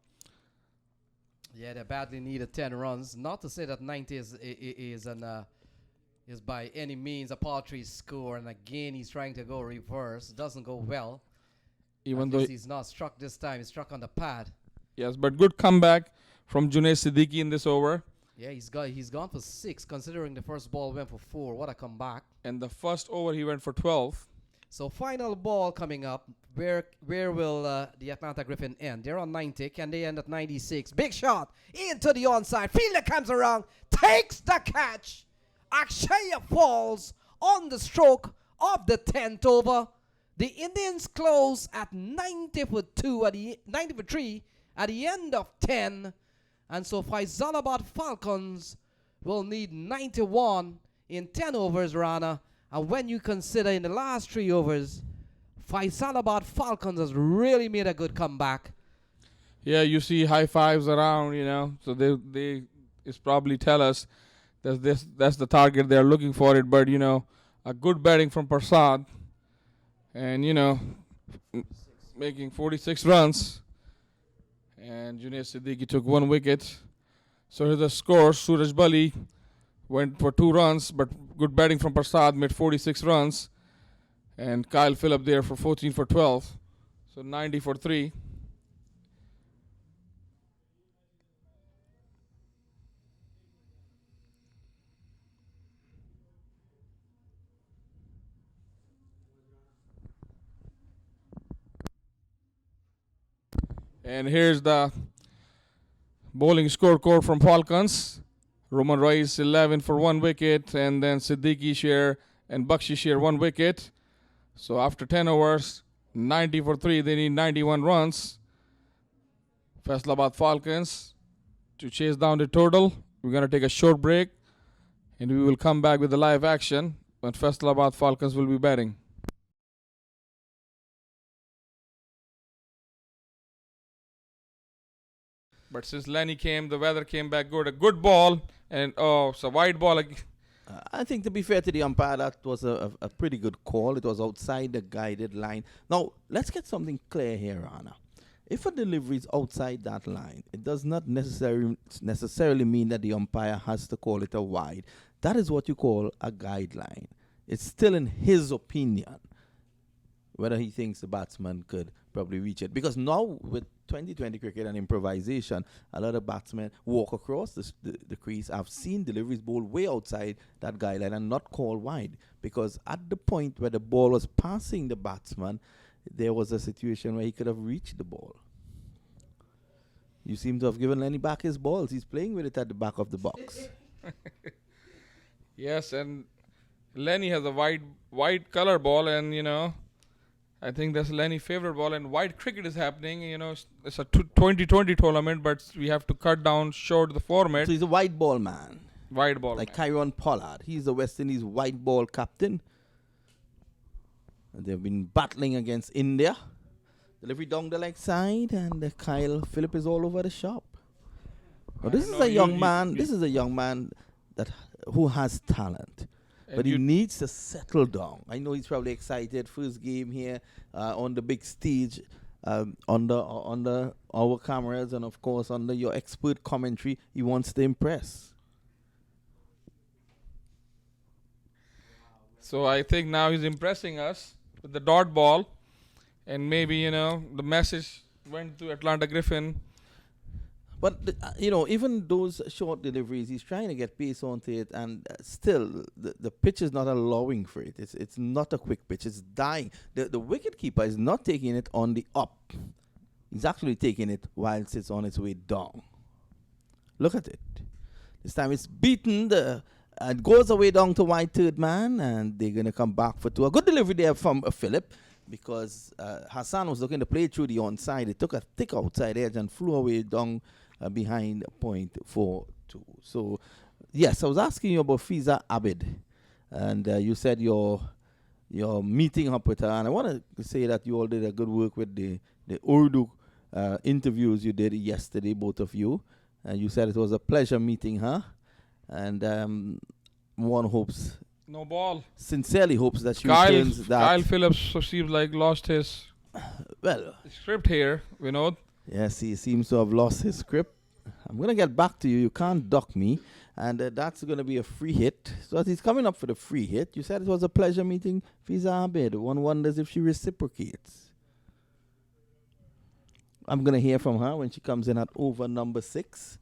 Yeah, they badly needed 10 runs. Not to say that 90 is by any means a paltry score. And again, he's trying to go reverse. Doesn't go well. Even though he's not struck this time. He's struck on the pad. Yes, but good comeback from Junaid Siddiqui in this over. Yeah, he's gone for 6, considering the first ball went for 4. What a comeback. And the first over he went for 12. So final ball coming up. Where will the Atlanta Griffin end? They're on 90. Can they end at 96? Big shot into the onside. Fielder comes around, takes the catch. Akshaya falls on the stroke of the 10th over. The Indians close at 90 for 3 at the end of 10. And so Faisalabad Falcons will need 91 in 10 overs, Rana. And when you consider in the last 3 overs, Faisalabad Falcons has really made a good comeback. Yeah, you see high fives around, So they probably tell us That's the target they're looking for it. But a good batting from Prasad, and making 46 runs, and Junaid Siddiqui took 1 wicket. So here's the score. Suraj Bali went for 2 runs, but good batting from Prasad made 46 runs, and Kyle Phillip there for 14 for 12, so 90 for 3. And here's the bowling scorecard from Falcons. Roman Rice 11 for 1 wicket, and then Siddiqui share and Bakshi share 1 wicket. So after 10 overs, 90 for 3, they need 91 runs. Faisalabad Falcons to chase down the total. We're going to take a short break, and we will come back with the live action when Faisalabad Falcons will be batting. But since Lenny came, the weather came back good. A good ball, and it's a wide ball. I think, to be fair to the umpire, that was a pretty good call. It was outside the guided line. Now, let's get something clear here, Anna. If a delivery is outside that line, it does not necessarily mean that the umpire has to call it a wide. That is what you call a guideline. It's still in his opinion whether he thinks the batsman could probably reach it. Because now, with 2020 cricket and improvisation, a lot of batsmen walk across the crease. I've seen deliveries bowled way outside that guideline and not called wide, because at the point where the ball was passing the batsman, there was a situation where he could have reached the ball. You seem to have given Lenny back his balls. He's playing with it at the back of the box. Yes, and Lenny has a wide color ball, and I think that's Lenny's favorite ball. And wide cricket is happening. It's a 2020 tournament, but we have to cut down short the format. So he's a white ball man. Wide ball, like man. Kyron Pollard. He's the West Indies white ball captain. They've been battling against India. Delivery down the leg side, and Kyle Phillip is all over the shop. Well, this is a young man. This is a young man who has talent, but he needs to settle down. I know he's probably excited. First game here on the big stage, under our cameras, and of course under your expert commentary. He wants to impress. So I think now he's impressing us with the dot ball, and maybe the message went to Atlanta Griffin. But even those short deliveries, he's trying to get pace onto it, and still the pitch is not allowing for it. It's not a quick pitch. It's dying. The wicket keeper is not taking it on the up. He's actually taking it whilst it's on its way down. Look at it. This time it's beaten. It goes away down to wide third man, and they're going to come back for 2. A good delivery there from Phillip, because Hassan was looking to play through the onside. It took a thick outside edge and flew away down behind point 4-2. So, yes, I was asking you about Fiza Abid, and you said you're meeting up with her, and I want to say that you all did a good work with the Urdu interviews you did yesterday, both of you. You said it was a pleasure meeting her, and one hopes, no ball, sincerely hopes that she returns that. Kyle Phillips seems like lost his script here, Vinod. Yes, he seems to have lost his script. I'm going to get back to you. You can't duck me. And that's going to be a free hit. So as he's coming up for the free hit, you said it was a pleasure meeting Fiza Abid. One wonders if she reciprocates. I'm going to hear from her when she comes in at over number 6.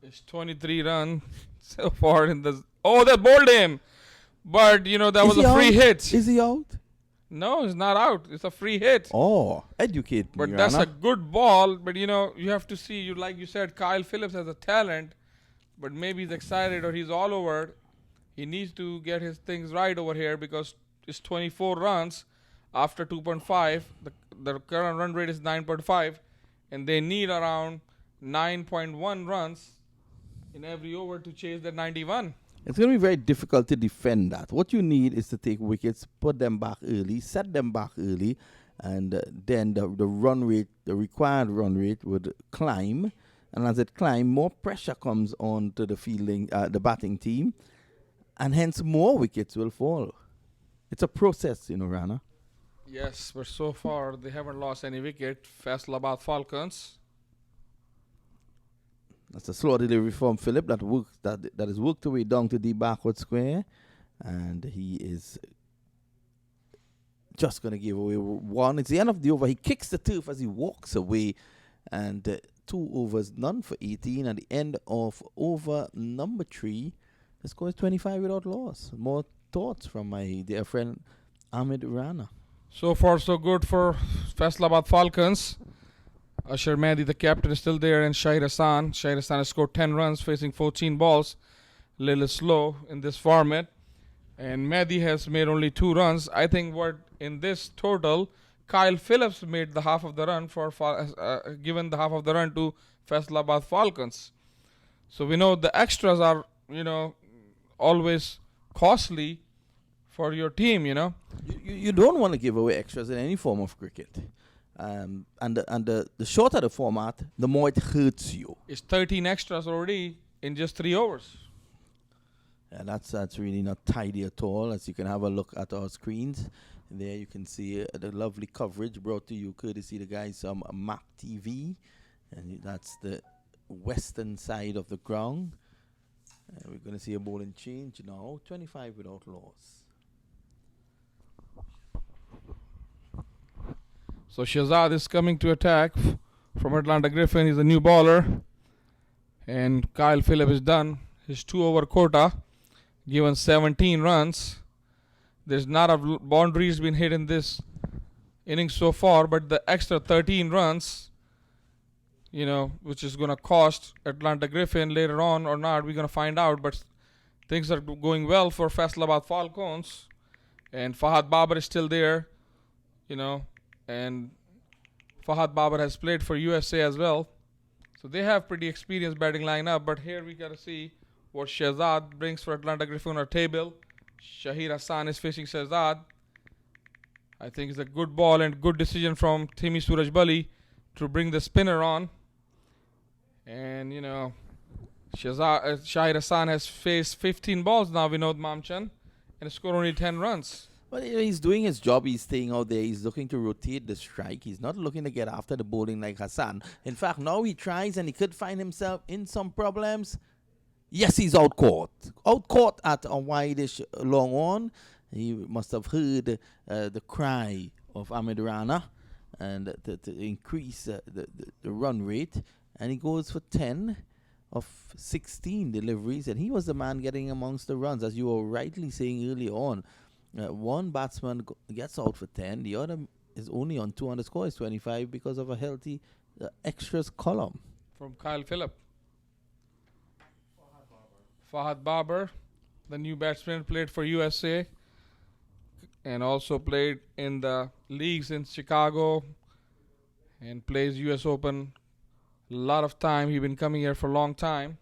It's 23 runs so far in the... Oh, they bowled him. But, that was a free hit. Is he out? No, he's not out. It's a free hit. Oh, educate me, But that's a good ball. But, you have to see, like you said, Kyle Phillips has a talent. But maybe he's excited or he's all over. He needs to get his things right over here, because it's 24 runs after 2.5. The current run rate is 9.5. And they need around 9.1 runs in every over to chase the 91. It's going to be very difficult to defend that. What you need is to take wickets, put them back early, set them back early, and then the run rate, the required run rate would climb, and as it climbs, more pressure comes on to the batting team, and hence more wickets will fall. It's a process, Rana. Yes, but so far they haven't lost any wicket. Faisalabad Falcons. That's a slow delivery from Philip that is worked away down to the backward square, and he is just going to give away one. It's the end of the over. He kicks the turf as he walks away, and 2 overs, none for 18. At the end of over number 3, the score is 25 without loss. More thoughts from my dear friend Ahmed Rana. So far, so good for Faisalabad Falcons. Asher Mehdi, the captain, is still there, and Shahir Hassan. Shahir Hassan has scored 10 runs, facing 14 balls. A little slow in this format. And Mehdi has made only 2 runs. I think what in this total, Kyle Phillips made the half of the run given the half of the run to Faisalabad Falcons. So we know the extras are, always costly for your team, You don't want to give away extras in any form of cricket. And the shorter the format, the more it hurts you. It's 13 extras already in just 3 overs. And that's really not tidy at all. As you can have a look at our screens, there you can see the lovely coverage brought to you courtesy the guys from MAQ TV, and that's the western side of the ground. We're going to see a bowling change now, 25 without loss. So Shahzad is coming to attack from Atlanta Griffin. He's a new bowler. And Kyle Phillips is done. His 2-over quota, given 17 runs. There's not a boundaries been hit in this inning so far, but the extra 13 runs, which is going to cost Atlanta Griffin later on or not, we're going to find out. But things are going well for Faisalabad Falcons. And Fahad Babar is still there, and Fahad Babar has played for USA as well. So they have pretty experienced batting lineup. But here we got to see what Shahzad brings for Atlanta Griffin on our table. Shahir Hassan is facing Shahzad. I think it's a good ball and good decision from Thimi Suraj Bali to bring the spinner on. And, Shahir Hassan has faced 15 balls now, Vinod Mamchan, and scored only 10 runs. Well, he's doing his job. He's staying out there. He's looking to rotate the strike. He's not looking to get after the bowling like Hassan. In fact, now he tries and he could find himself in some problems. Yes, he's out caught. Out caught at a wide-ish long on. He must have heard the cry of Ahmed Rana and to increase the run rate. And he goes for 10 of 16 deliveries. And he was the man getting amongst the runs, as you were rightly saying earlier on. One batsman gets out for 10. The other is only on 2 and the score is 25 because of a healthy extras column. From Kyle Phillip. Fahad Babar, the new batsman, played for USA and also played in the leagues in Chicago and plays US Open a lot of time. He's been coming here for a long time.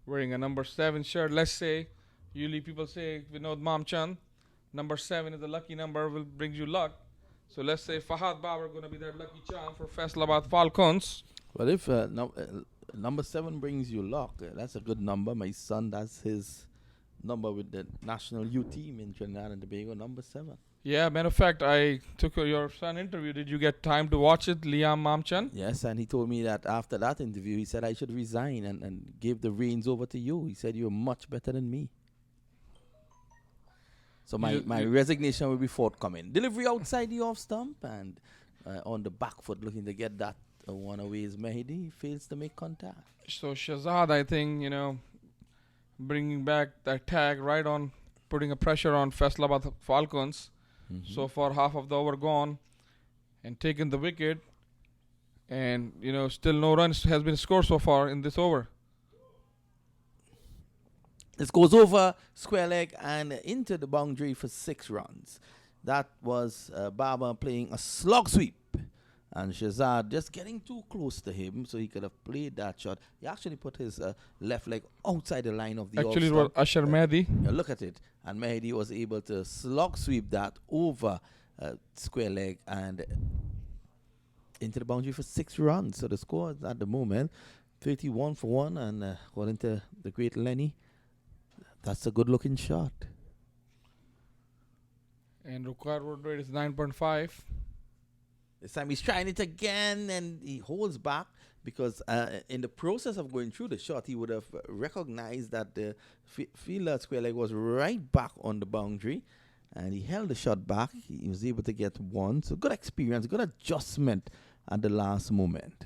Wearing a number 7 shirt. Let's say, usually people say, Vinod Mamchan, number 7 is a lucky number, will bring you luck. So let's say Fahad Babar going to be that lucky charm for Faisalabad Falcons. Well, if number 7 brings you luck, that's a good number. My son, that's his number with the national U team in Trinidad and Tobago, number 7. Yeah, matter of fact, I took your son interview. Did you get time to watch it, Liam Mamchan? Yes, and he told me that after that interview, he said I should resign and give the reins over to you. He said you're much better than me. So my resignation will be forthcoming. Delivery outside the off stump and on the back foot looking to get that one away is Mehdi. He fails to make contact. So Shahzad, I think, bringing back that tag right on, putting a pressure on Faisalabad Falcons. Mm-hmm. So far, half of the over gone and taken the wicket. And, still no runs has been scored so far in this over. This goes over square leg and into the boundary for 6 runs. That was Baba playing a slog sweep. And Shahzad just getting too close to him so he could have played that shot. He actually put his left leg outside the line of the Actually, it was Asher Mehdi. Look at it. And Mehdi was able to slog sweep that over square leg and into the boundary for 6 runs. So the score is at the moment 31 for 1, and according to the great Lenny, that's a good looking shot. And required run rate is 9.5. This time he's trying it again, and he holds back because in the process of going through the shot, he would have recognized that the fielder square leg was right back on the boundary, and he held the shot back. He was able to get 1. So good experience, good adjustment at the last moment.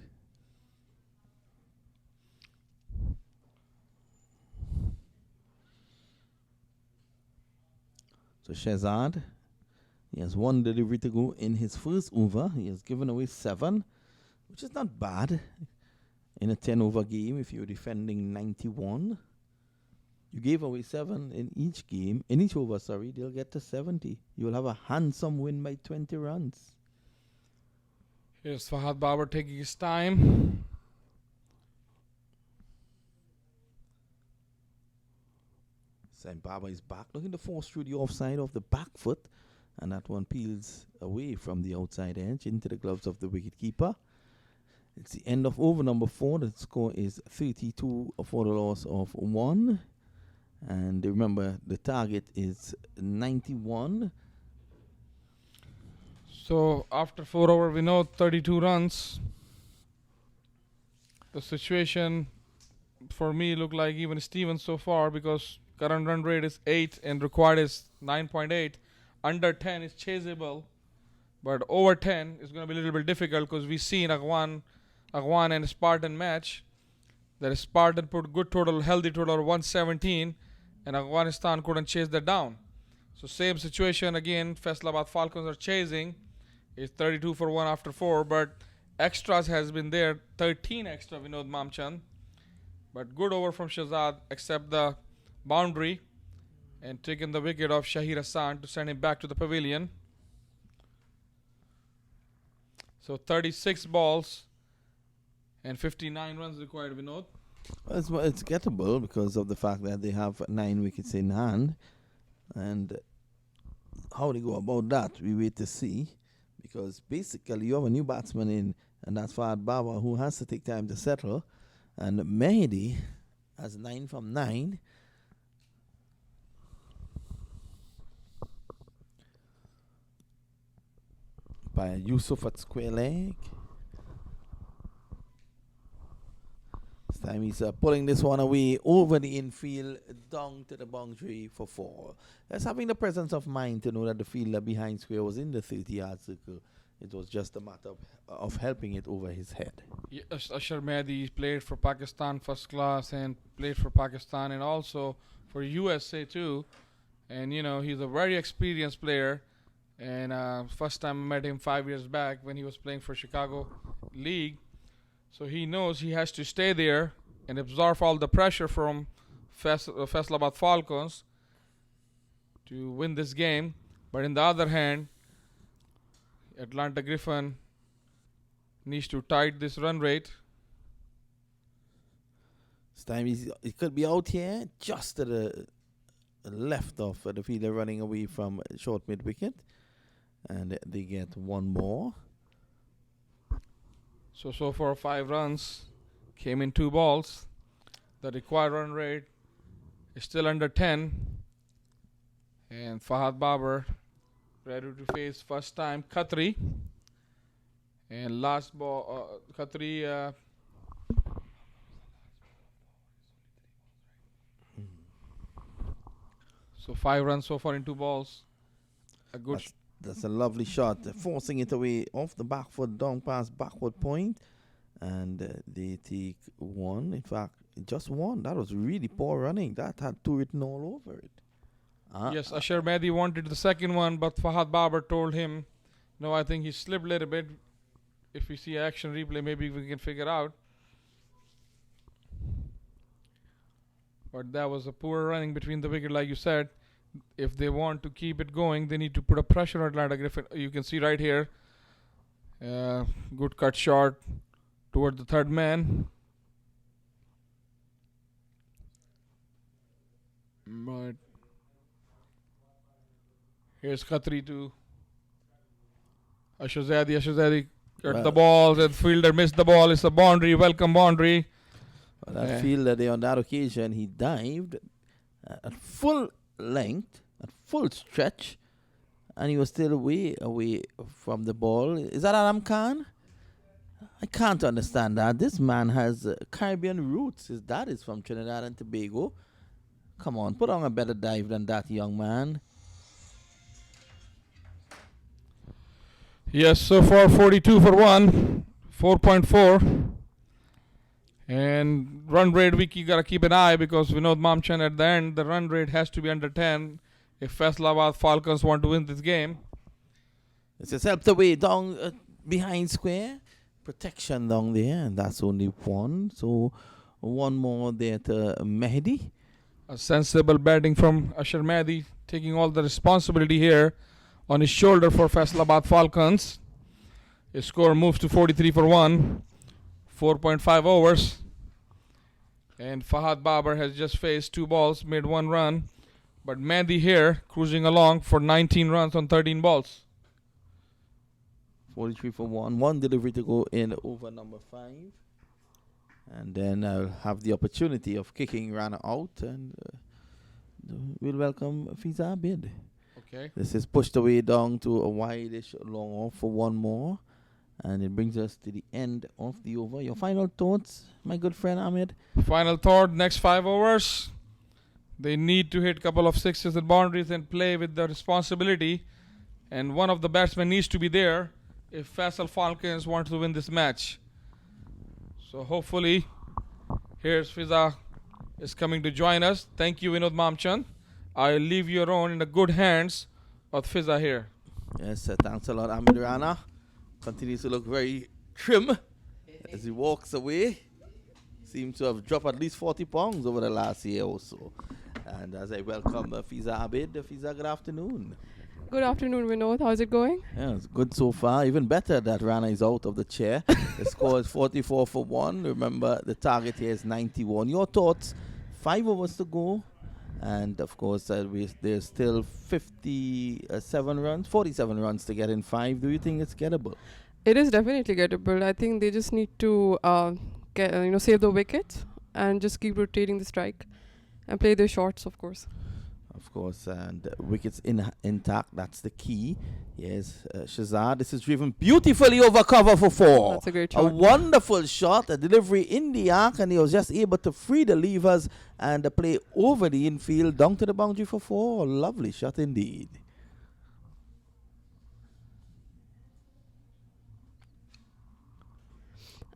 So Shehzad, he has 1 delivery to go in his first over. He has given away 7, which is not bad in a 10-over game. If you're defending 91, you gave away 7 in each game. In each over, sorry, they'll get to 70. You'll have a handsome win by 20 runs. Here's Fahad Babar taking his time. Sam Baba is back, looking to force through the offside of the back foot, and that one peels away from the outside edge into the gloves of the wicketkeeper. It's the end of over number 4. The score is 32 for the loss of 1. And remember, the target is 91. So after 4 over, we know 32 runs. The situation for me looked like even Stevens so far, because current run rate is 8 and required is 9.8. Under 10 is chaseable, but over 10 is going to be a little bit difficult, because we see in Aghwan and Spartan match that Spartan put good total, healthy total of 117, and Afghanistan couldn't chase that down. So same situation again. Faisalabad Falcons are chasing. It's 32 for 1 after 4, but extras has been there, 13 extra, Vinod Mamchand. But good over from Shehzad, except the boundary, and taking the wicket of Shahir Hassan to send him back to the pavilion. So 36 balls and 59 runs required, Vinod. Well, it's gettable because of the fact that they have 9 wickets in hand. And how they go about that, we wait to see. Because basically you have a new batsman in, and that's Fahad Baba, who has to take time to settle. And Mehdi has 9 from 9. By Yusuf at square leg. This time he's pulling this one away over the infield, down to the boundary for 4. That's having the presence of mind to know that the fielder behind square was in the 30-yard circle. It was just a matter of helping it over his head. Yes, Ashar Mehdi played for Pakistan first class and played for Pakistan and also for USA too. And you know, he's a very experienced player. And first time I met him 5 years back when he was playing for Chicago League. So he knows he has to stay there and absorb all the pressure from Faisalabad Falcons to win this game. But in the other hand, Atlanta Griffin needs to tight this run rate. This time he could be out here just to the left of the fielder running away from short mid wicket. And they get 1 more. So far 5 runs, came in 2 balls. The required run rate is still under 10. And Fahad Babar ready to face first time Khatri. And last ball, Khatri. So 5 runs so far in 2 balls. A good. That's a lovely shot, forcing it away off the back foot, down past backward point. And they take 1. In fact, just 1. That was really poor running. That had 2 written all over it. Yes, Ashar Mehdi wanted the second one, but Fahad Babar told him, no, I think he slipped a little bit. If we see action replay, maybe we can figure out. But that was a poor running between the wicket, like you said. If they want to keep it going, they need to put a pressure on Atlanta Griffin. You can see right here, good cut shot toward the third man. But here's Khatri to Ashazadi. Ashazadi Got the ball. The fielder missed the ball. It's a boundary. Welcome boundary. That fielder there on that occasion, he dived at full length, at full stretch, and he was still way away from the ball. Is that Adam Khan? I can't understand that. This man has Caribbean roots. His dad is from Trinidad and Tobago. Come on, put on a better dive than that, young man. Yes, so far 42 for 1, 4.4. And run rate, we gotta keep an eye because we know Mamchan at the end, the run rate has to be under 10 if Faisalabad Falcons want to win this game. It's just helped away down behind square. Protection down there, and that's only one. So one more there to Mehdi. A sensible batting from Ashar Mehdi, taking all the responsibility here on his shoulder for Faisalabad Falcons. His score moves to 43 for 1, 4.5 overs. And Fahad Babar has just faced 2 balls, made 1 run. But Mehdi here cruising along for 19 runs on 13 balls. 43 for 1. One delivery to go in over number 5. And then I'll have the opportunity of kicking Rana out. And we'll welcome Faisalabad. Okay. This is pushed away down to a wide-ish long off for 1 more. And it brings us to the end of the over. Your final thoughts, my good friend Ahmed? Final thought, next 5 overs. They need to hit a couple of sixes and boundaries and play with the responsibility. And one of the batsmen needs to be there if Faisal Falcons want to win this match. So hopefully, here's Fiza is coming to join us. Thank you, Vinod Mamchan. I'll leave your own in the good hands of Fiza here. Yes, thanks a lot, Ahmed Rana. Continues to look very trim as he walks away. Seems to have dropped at least 40 pounds over the last year or so. And as I welcome Faisalabad, Fiza, good afternoon. Good afternoon, Vinod. How's it going? Yeah, it's good so far. Even better that Rana is out of the chair. The score is 44 for 1. Remember, the target here is 91. Your thoughts? 5 overs to go. And, of course, there's still 47 runs, 47 runs to get in 5. Do you think it's gettable? It is definitely gettable. I think they just need to save the wickets and just keep rotating the strike and play their shots, of course. Of course, and wickets intact, that's the key. Yes, Shazad, this is driven beautifully over cover for 4. That's a great shot. A wonderful shot, a delivery in the arc, and he was just able to free the levers and play over the infield down to the boundary for 4. Lovely shot indeed.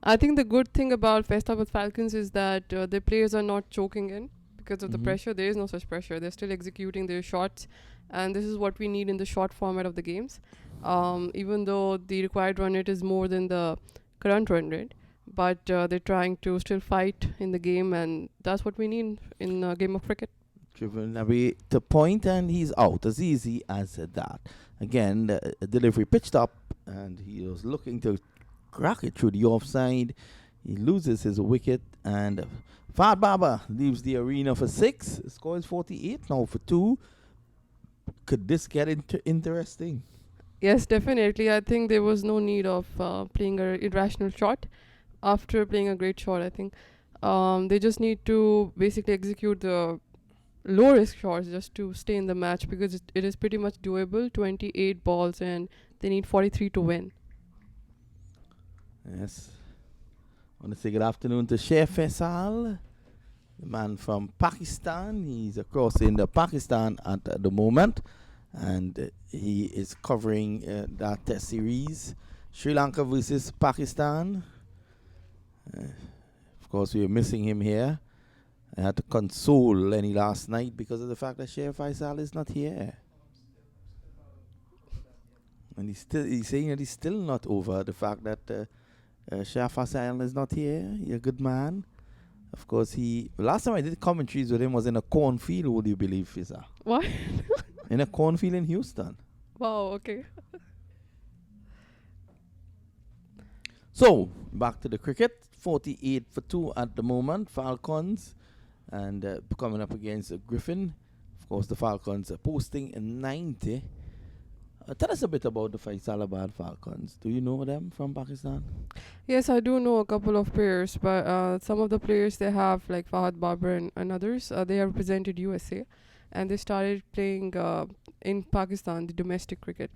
I think the good thing about Faisalabad Falcons is that the players are not choking in because of the pressure. There is no such pressure. They're still executing their shots, and this is what we need in the short format of the games. Even though the required run rate is more than the current run rate, but they're trying to still fight in the game, and that's what we need in a game of cricket. Driven away to point, and he's out. As easy as that. Again, the delivery pitched up, and he was looking to crack it through the offside. He loses his wicket, and Fahad Babar leaves the arena for 6. The score is 48 now for 2. Could this get interesting? Yes, definitely. I think there was no need of playing an irrational shot after playing a great shot. I think they just need to basically execute the low-risk shots just to stay in the match because it is pretty much doable. 28 balls and they need 43 to win. Yes. I want to say good afternoon to Sheikh Faisal, the man from Pakistan. He's across in Pakistan at the moment, and he is covering that test series, Sri Lanka versus Pakistan. Of course, we are missing him here. I had to console Lenny last night because of the fact that Sheikh Faisal is not here. And he's saying that he's still not over the fact that Sheikh Faisal is not here. He's a good man. Of course, last time I did commentaries with him was in a cornfield, would you believe, Fiza? What? In a cornfield in Houston. Wow, okay. So, back to the cricket. 48 for 2 at the moment. Falcons. And coming up against Griffin. Of course, the Falcons are posting a 90. Tell us a bit about the Faisalabad Falcons. Do you know them from Pakistan? Yes, I do know a couple of players, but some of the players they have, like Fahad Babar and others, they have represented USA, and they started playing in Pakistan, the domestic cricket,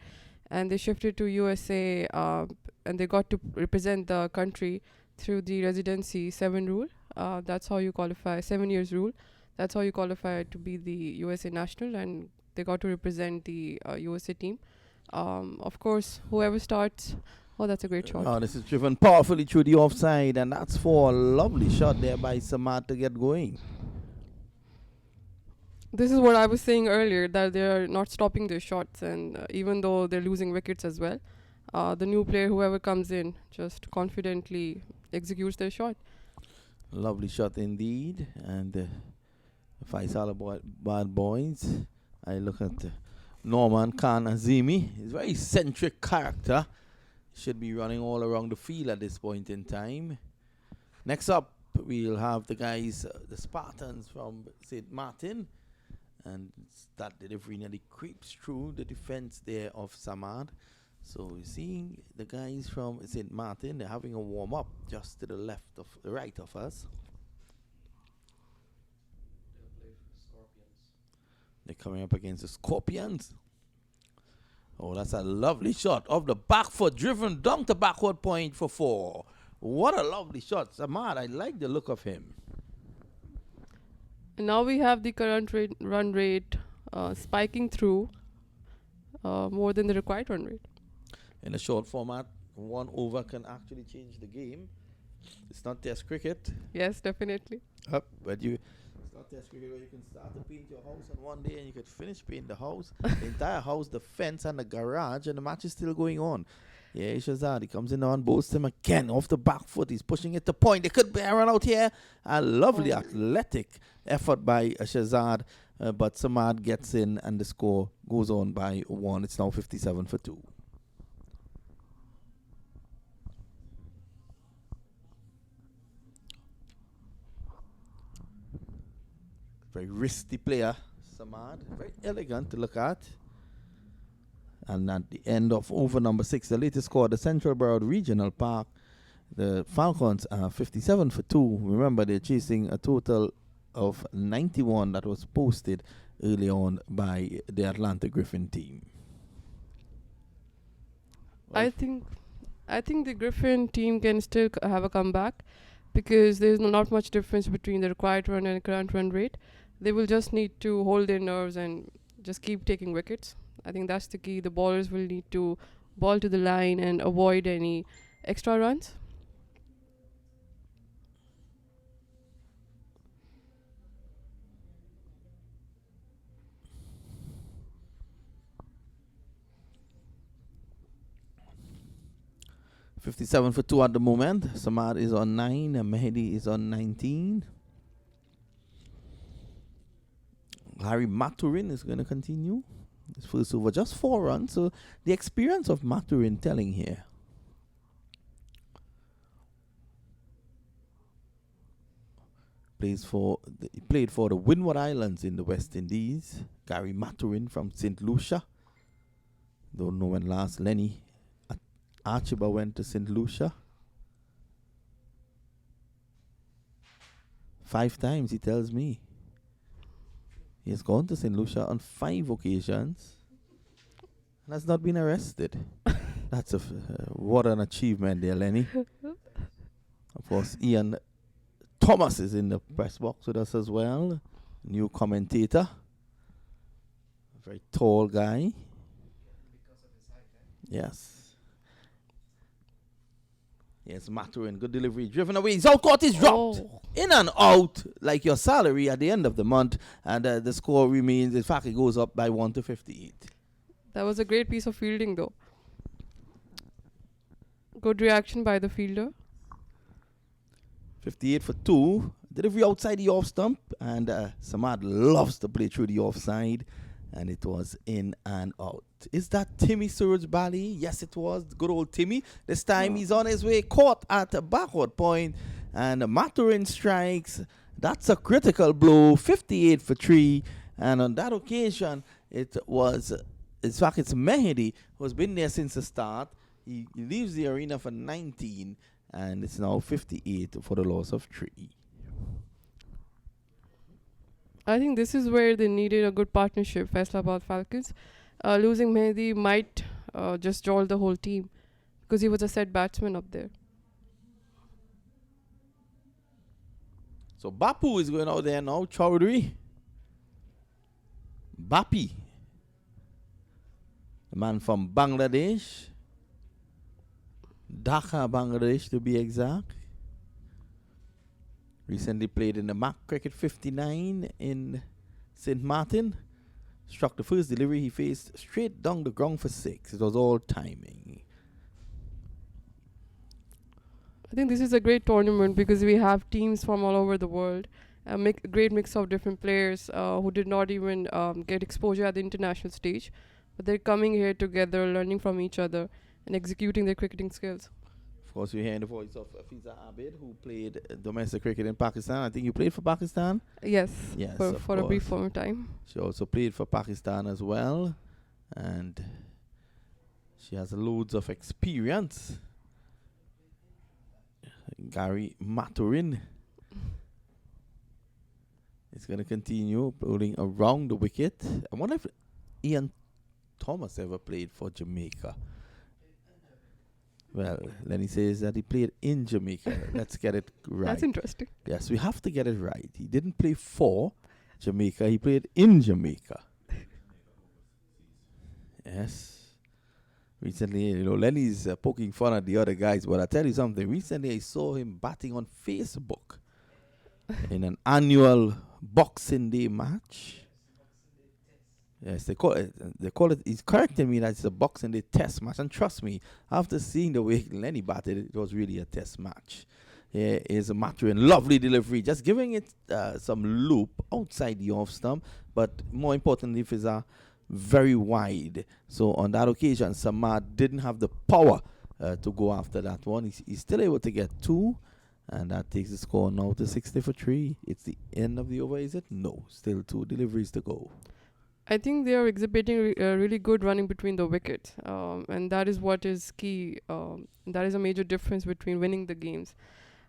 and they shifted to USA, and they got to represent the country through the residency 7 rule. That's how you qualify, 7 years rule. That's how you qualify to be the USA national, and they got to represent the USA team. Of course, whoever starts. Oh, that's a great shot. Oh, this is driven powerfully through the offside, and that's for a lovely shot there by Samad to get going. This is what I was saying earlier, that they are not stopping their shots, and even though they're losing wickets as well, the new player, whoever comes in, just confidently executes their shot. Lovely shot indeed, and the Faisalabad boys. I look at Norman Khan Azimi. He's a very eccentric character. Should be running all around the field at this point in time. Next up, we'll have the guys, the Spartans from St. Martin. And that delivery nearly creeps through the defense there of Samad. So we're seeing the guys from St. Martin. They're having a warm-up just to the right of us. They're coming up against the Scorpions. Oh, that's a lovely shot of the back foot, driven down to backward point for 4. What a lovely shot. Samad, I like the look of him. And now we have the current run rate spiking through more than the required run rate. In a short format, 1 over can actually change the game. It's not test cricket. Yes, definitely. But it's not test cricket where you can start to paint your house on one day and you could finish painting the house, the entire house, the fence and the garage, and the match is still going on. Yeah, Shazad, he comes in on both him again off the back foot. He's pushing it to point. They could be a run out here. A lovely athletic effort by Shazad, but Samad gets in and the score goes on by 1. It's now 57 for 2. Very wristy player, Samad. Very elegant to look at. And at the end of over number 6, the latest score, the Central Borough Regional Park, the Falcons are 57 for 2. Remember, they're chasing a total of 91 that was posted early on by the Atlanta Griffin team. I think the Griffin team can still have a comeback, because there's not much difference between the required run and current run rate. They will just need to hold their nerves and just keep taking wickets. I think that's the key. The bowlers will need to ball to the line and avoid any extra runs. .57 for 2 at the moment. Samad is on 9 and Mehdi is on 19. Harry Maturin is going to continue. His first over, just 4 runs. So the experience of Maturin telling here. He played for the Windward Islands in the West Indies. Gary Maturin from St. Lucia. Don't know when last Lenny Archibald went to St. Lucia. 5 times, he tells me. He has gone to St. Lucia on 5 occasions and has not been arrested. That's what an achievement there, Lenny. Of course, Ian Thomas is in the press box with us as well. New commentator. A very tall guy. Yes. Yes, Maturin, good delivery, driven away. His outcourt is dropped. In and out, like your salary at the end of the month. And the score remains, in fact, it goes up by 1 to 58. That was a great piece of fielding, though. Good reaction by the fielder. 58 for 2. Delivery outside the off stump. And Samad loves to play through the offside. And it was in and out. Is that Timmy Suraj Bali? Yes, it was. Good old Timmy. This time he's on his way. Caught at a backward point. And Maturin strikes. That's a critical blow. 58 for 3. And on that occasion, it was in fact, it's Mehdi who's been there since the start. He leaves the arena for 19, and it's now 58 for the loss of 3. I think this is where they needed a good partnership, Faisalabad Falcons. Losing Mehdi might just jolt the whole team because he was a set batsman up there. So Bapu is going out there now, Chowdhury. Bapi, the man from Bangladesh. Dhaka, Bangladesh to be exact. Recently played in the MAQ Cricket 59 in St. Martin. Struck the first delivery he faced straight down the ground for 6. It was all timing. I think this is a great tournament because we have teams from all over the world. A great mix of different players who did not even get exposure at the international stage. But they're coming here together, learning from each other and executing their cricketing skills. Of course, we're hearing the voice of Fiza Abid, who played domestic cricket in Pakistan. I think you played for Pakistan? Yes, Yes, for a brief amount of time. She also played for Pakistan as well. And she has loads of experience. Gary Maturin is going to continue bowling around the wicket. I wonder if Ian Thomas ever played for Jamaica. Well, Lenny says that he played in Jamaica. Let's get it right. That's interesting. Yes, we have to get it right. He didn't play for Jamaica. He played in Jamaica. Yes. Recently, Lenny's poking fun at the other guys, but I tell you something. Recently, I saw him batting on Facebook in an annual Boxing Day match. Yes, they call it. He's correcting me that it's a Boxing Day test match, and trust me, after seeing the way Lenny batted, it was really a test match. Here is a Maturin, lovely delivery, just giving it some loop outside the off stump, but more importantly, Fiza, very wide. So on that occasion, Samad didn't have the power to go after that one. He's still able to get 2, and that takes the score now to 60 for 3. It's the end of the over, is it? No, still 2 deliveries to go. I think they are exhibiting really good running between the wickets, and that is what is key. That is a major difference between winning the games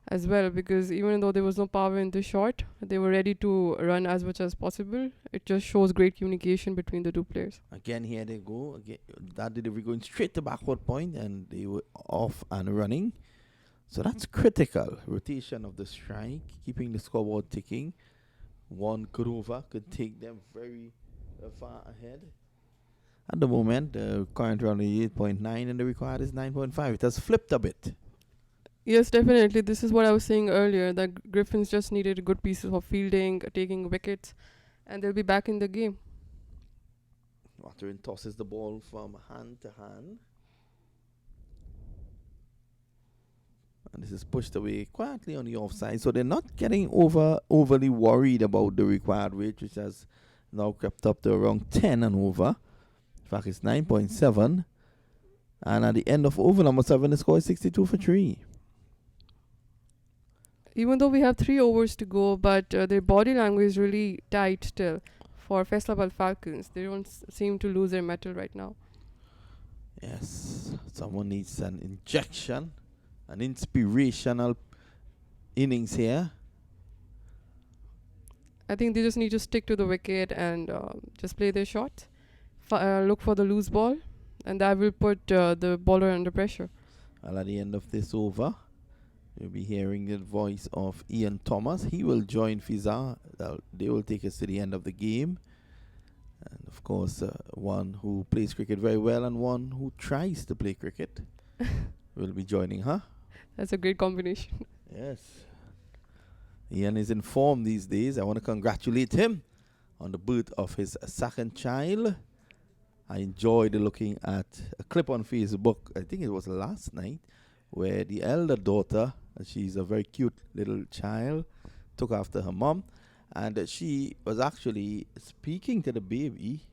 as well, because even though there was no power in the shot, they were ready to run as much as possible. It just shows great communication between the two players. Again, here they go. Again, that delivery going straight to backward point, and they were off and running. So that's critical. Rotation of the strike, keeping the scoreboard ticking. One good over could take them very far ahead. At the moment, the current run is 8.9 and the required is 9.5. It has flipped a bit. Yes, definitely. This is what I was saying earlier, that Griffins just needed a good pieces of fielding, taking wickets, and they'll be back in the game. Maturin tosses the ball from hand to hand. And this is pushed away quietly on the offside. So they're not getting overly worried about the required rate, which has now crept up to around 10 and over. In fact, it's 9.7. And at the end of over number 7, the score is 62 for 3. Even though we have 3 overs to go, but their body language is really tight still. For Faisalabad Falcons, they don't seem to lose their mettle right now. Yes, someone needs an injection, an inspirational innings here. I think they just need to stick to the wicket and just play their shot. Look for the loose ball, and that will put the bowler under pressure. Well, at the end of this over, you'll be hearing the voice of Ian Thomas. He will join Fiza. They will take us to the end of the game. And of course, one who plays cricket very well and one who tries to play cricket will be joining her. That's a great combination. Yes. Ian is in form these days. I want to congratulate him on the birth of his second child. I enjoyed looking at a clip on Facebook, I think it was last night, where the elder daughter, she's a very cute little child, took after her mom, and she was actually speaking to the baby,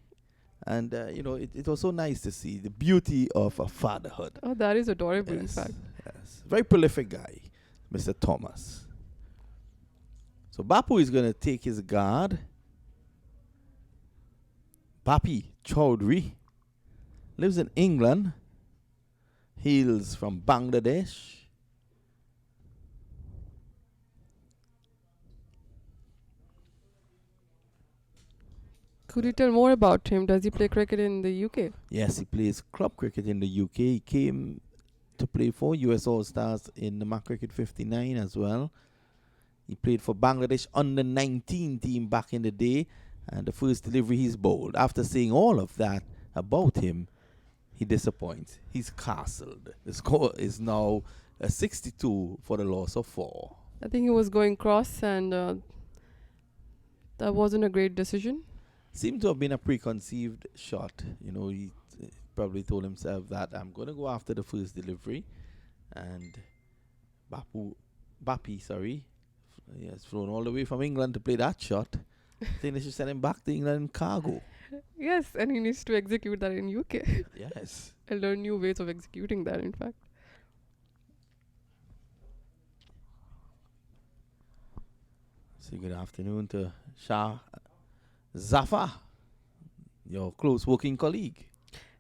and it was so nice to see the beauty of a fatherhood. Oh, that is adorable, in Yes, fact. yes. Very prolific guy, Mr. Thomas. So Bapu is going to take his guard. Bapi Chowdhury lives in England, hails from Bangladesh. Could you tell more about him? Does he play cricket in the UK? Yes, he plays club cricket in the UK. He came to play for US All Stars in the MAQ Cricket 59 as well. He played for Bangladesh under 19 team back in the day, and the first delivery he's bowled. After saying all of that about him, he disappoints. He's castled. The score is now a 62 for the loss of 4. I think he was going cross, and that wasn't a great decision. Seemed to have been a preconceived shot. You know, he probably told himself that I'm going to go after the first delivery. And Bapi, he has flown all the way from England to play that shot. I think they should send him back to England in cargo. Yes, and he needs to execute that in UK. Yes. And learn new ways of executing that, in fact. So good afternoon to Shah Zafar, your close working colleague.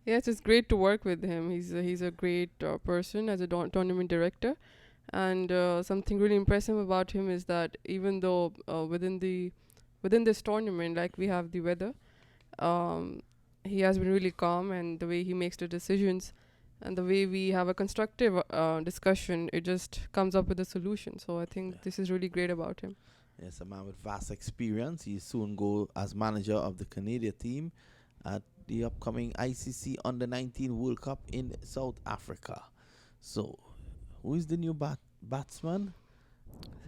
Yes, it's great to work with him. He's a great person as a tournament director. And something really impressive about him is that even though within this tournament, like we have the weather, he has been really calm, and the way he makes the decisions and the way we have a constructive discussion, it just comes up with a solution. So I think this is really great about him. Yes, a man with vast experience. He soon go as manager of the Canadian team at the upcoming ICC Under-19 World Cup in South Africa. So, who is the new batsman?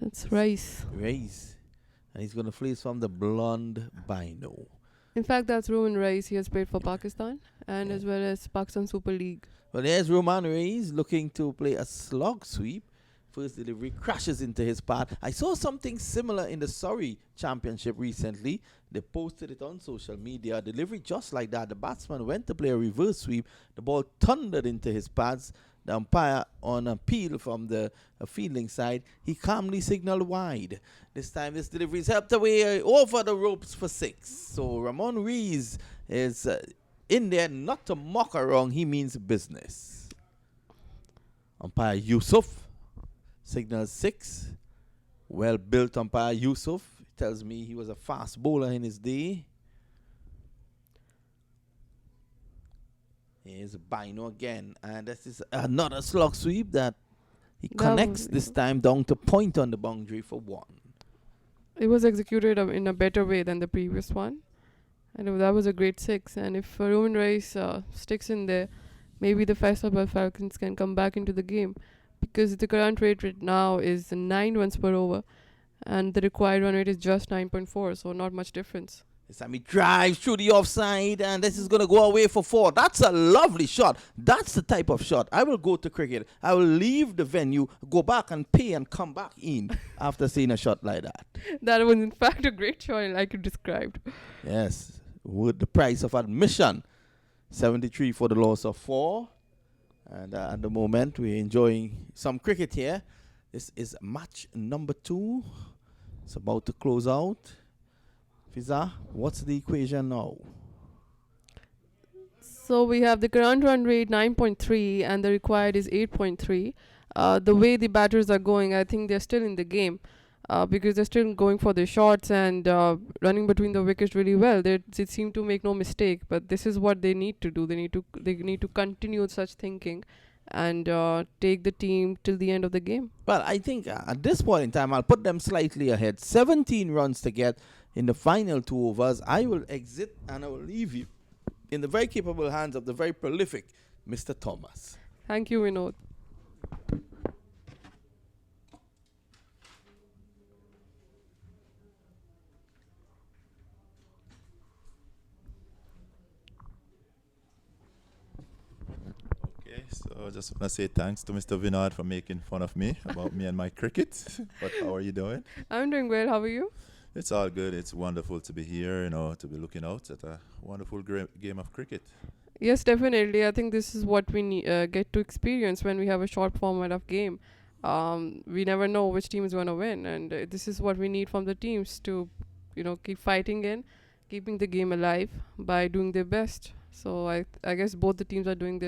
It's Rice. Rice. And he's going to face from the blonde Bino. In fact, that's Roman Rice. He has played for Pakistan and as well as Pakistan Super League. Well, there's Roman Rice looking to play a slog sweep. First delivery crashes into his path. I saw something similar in the Surrey Championship recently. They posted it on social media. Delivery just like that. The batsman went to play a reverse sweep. The ball thundered into his pads. The umpire, on appeal from the fielding side, he calmly signaled wide. This time, this delivery is helped away over the ropes for 6. So Ramon Rees is in there not to mock around. He means business. Umpire Yusuf signals 6. Well built umpire Yusuf. Tells me he was a fast bowler in his day. Here's Bino again. And this is another slog sweep that he connects this time down to point on the boundary for 1. It was executed in a better way than the previous one. And that was a great 6. And if Roman Rice sticks in there, maybe the Faisalabad Falcons can come back into the game. Because the current rate right now is 9 runs per over, and the required run rate is just 9.4, so not much difference. This time he drives through the offside, and this is going to go away for 4. That's a lovely shot. That's the type of shot. I will go to cricket. I will leave the venue, go back and pay and come back in after seeing a shot like that. That was, in fact, a great shot, like you described. Yes, with the price of admission, 73 for the loss of 4. And at the moment, we're enjoying some cricket here. This is match number 2. It's about to close out. Fiza, what's the equation now? So we have the current run rate 9.3 and the required is 8.3. The way the batters are going, I think they're still in the game because they're still going for their shots and running between the wickets really well. They seem to make no mistake, but this is what they need to do. They need to continue such thinking and take the team till the end of the game. Well, I think at this point in time, I'll put them slightly ahead. 17 runs to get in the final 2 overs. I will exit and I will leave you in the very capable hands of the very prolific Mr. Thomas. Thank you, Vinod. So I just want to say thanks to Mr. Vinod for making fun of me about me and my cricket. But how are you doing? I'm doing well. How are you? It's all good. It's wonderful to be here, to be looking out at a wonderful game of cricket. Yes, definitely. I think this is what we get to experience when we have a short format of game. We never know which team is going to win, and this is what we need from the teams to, keep fighting in, keeping the game alive by doing their best. So I guess both the teams are doing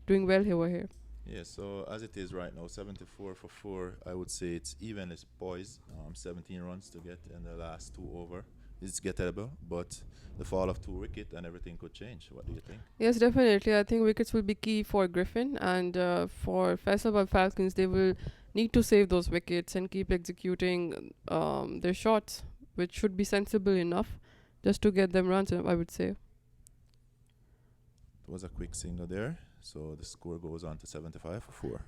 well over here. Yeah, so as it is right now, 74 for 4, I would say it's even. It's poised. 17 runs to get in the last 2 over. It's gettable, but the fall of 2 wicket and everything could change. What do you think? Yes, definitely. I think wickets will be key for Griffin, and for Faisalabad Falcons, they will need to save those wickets and keep executing their shots, which should be sensible enough just to get them runs, I would say. It was a quick single there, so the score goes on to 75 for 4.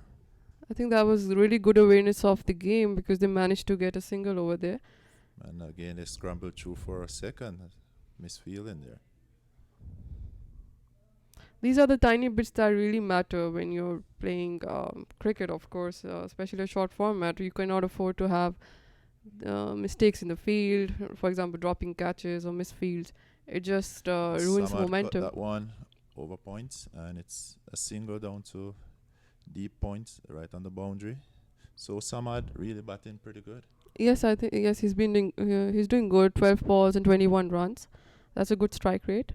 I think that was really good awareness of the game because they managed to get a single over there. And again, they scrambled through for a second. Misfield in there. These are the tiny bits that really matter when you're playing cricket, of course, especially a short format. You cannot afford to have mistakes in the field, for example, dropping catches or misfields. It just ruins Samad got momentum. that one over points, and it's a single down to deep points right on the boundary. So Samad really batting pretty good. Yes, I think he's doing good. 12 balls and 21 runs. That's a good strike rate.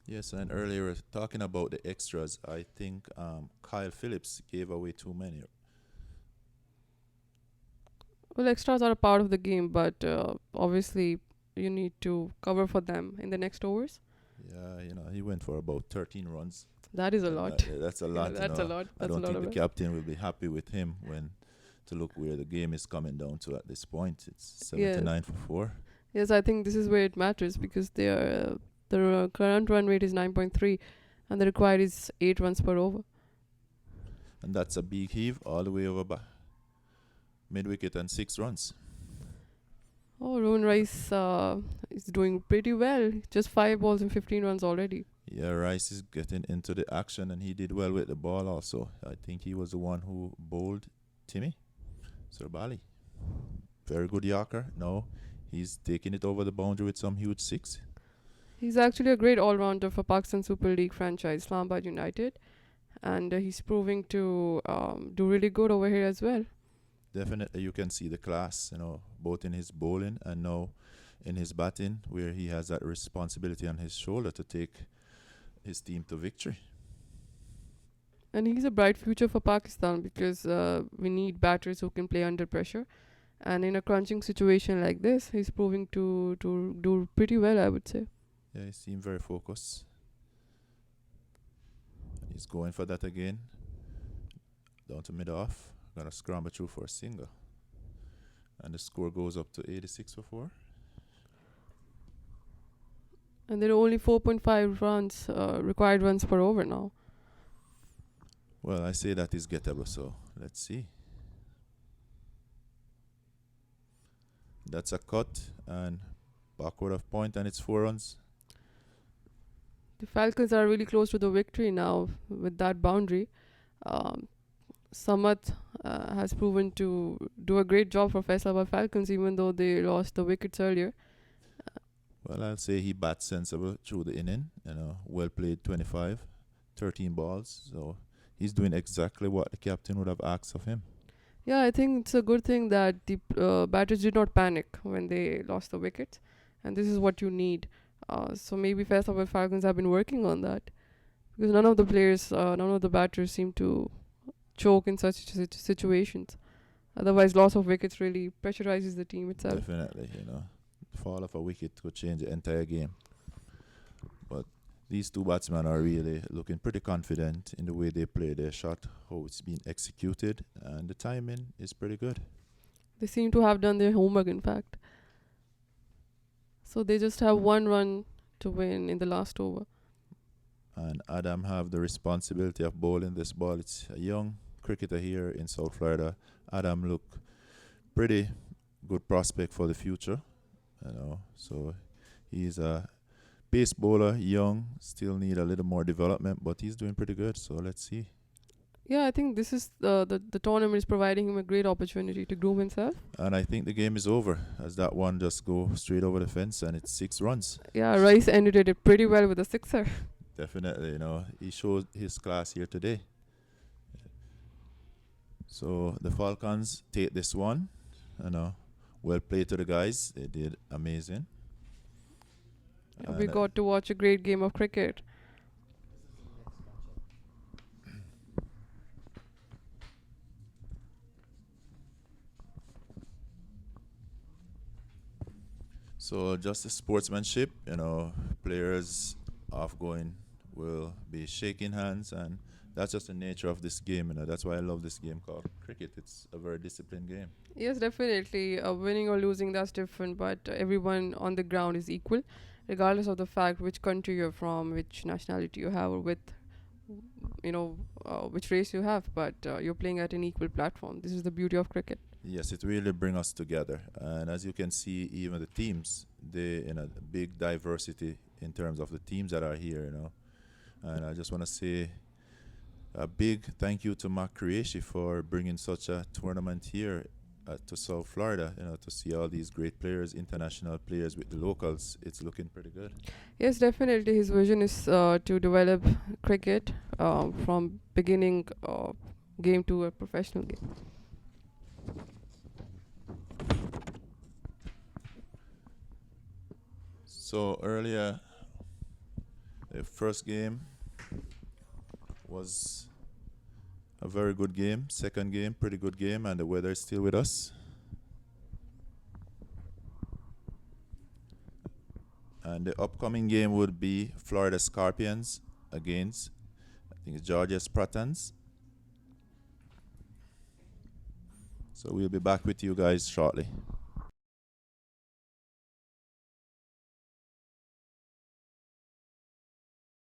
Yes, and earlier talking about the extras, I think Kyle Phillips gave away too many. Well, extras are a part of the game, but obviously you need to cover for them in the next overs. Yeah, he went for about 13 runs. That is a lot. That's a lot. That's a lot. I That's a don't lot think of the it. captain will be happy with him when to look where the game is coming down to at this point. It's 79 for 4. Yes, I think this is where it matters because the current run rate is 9.3 and the required is 8 runs per over. And that's a big heave all the way over mid-wicket and 6 runs. Oh, Rowan Rice is doing pretty well. Just 5 balls and 15 runs already. Yeah, Rice is getting into the action, and he did well with the ball also. I think he was the one who bowled Timmy Surbali. Very good Yorker. Now he's taking it over the boundary with some huge 6. He's actually a great all-rounder for Pakistan Super League franchise, Islamabad United. And he's proving to do really good over here as well. Definitely, you can see the class, both in his bowling and now in his batting, where he has that responsibility on his shoulder to take his team to victory. And he's a bright future for Pakistan because we need batters who can play under pressure. And in a crunching situation like this, he's proving to do pretty well, I would say. Yeah, he seemed very focused. He's going for that again. Down to mid-off. Gonna scramble through for a single. And the score goes up to 86 for 4. And there are only 4.5 runs, required runs per over now. Well, I say that is gettable, so let's see. That's a cut and backward of point, and it's 4 runs. The Falcons are really close to the victory now with that boundary. Samat has proven to do a great job for Faisalabad Falcons, even though they lost the wickets earlier. Well, I'll say he bats sensible through the inning. Well played 25, 13 balls. So he's doing exactly what the captain would have asked of him. Yeah, I think it's a good thing that the batters did not panic when they lost the wickets. And this is what you need. So maybe Faisalabad Falcons have been working on that. Because none of the batters seem to choke in such situations. Otherwise, loss of wickets really pressurizes the team itself. Definitely, the fall of a wicket could change the entire game. But these two batsmen are really looking pretty confident in the way they play their shot, how it's been executed, and the timing is pretty good. They seem to have done their homework, in fact. So they just have 1 run to win in the last over. And Adam have the responsibility of bowling this ball. It's a young cricketer here in South Florida. Adam look pretty good prospect for the future, So he's a pace bowler, young, still need a little more development, but he's doing pretty good. So let's see. Yeah, I think this is the tournament is providing him a great opportunity to groom himself. And I think the game is over as that one just go straight over the fence, and it's 6 runs. Yeah, Rice ended it pretty well with a 6er. Definitely, he showed his class here today. So the Falcons take this one. Well played to the guys. They did amazing. We got to watch a great game of cricket. So just the sportsmanship, you know, players off-going will be shaking hands, and that's just the nature of this game. You know, that's why I love this game called cricket. It's a very disciplined game. Yes, definitely. Winning or losing, that's different, but everyone on the ground is equal, regardless of the fact which country you're from, which nationality you have, or which race you have. But you're playing at an equal platform. This is the beauty of cricket. Yes, it really brings us together. And as you can see, even the teams, they big diversity in terms of the teams that are here, you know. And I just want to say a big thank you to MAQ Group for bringing such a tournament here to South Florida, you know, to see all these great players, international players with the locals. It's looking pretty good. Yes, definitely. His vision is to develop cricket from beginning game to a professional game. So earlier, the first game was a very good game. Second game, pretty good game, and the weather is still with us. And the upcoming game would be Florida Scorpions against, I think it's Georgia Spartans. So we'll be back with you guys shortly.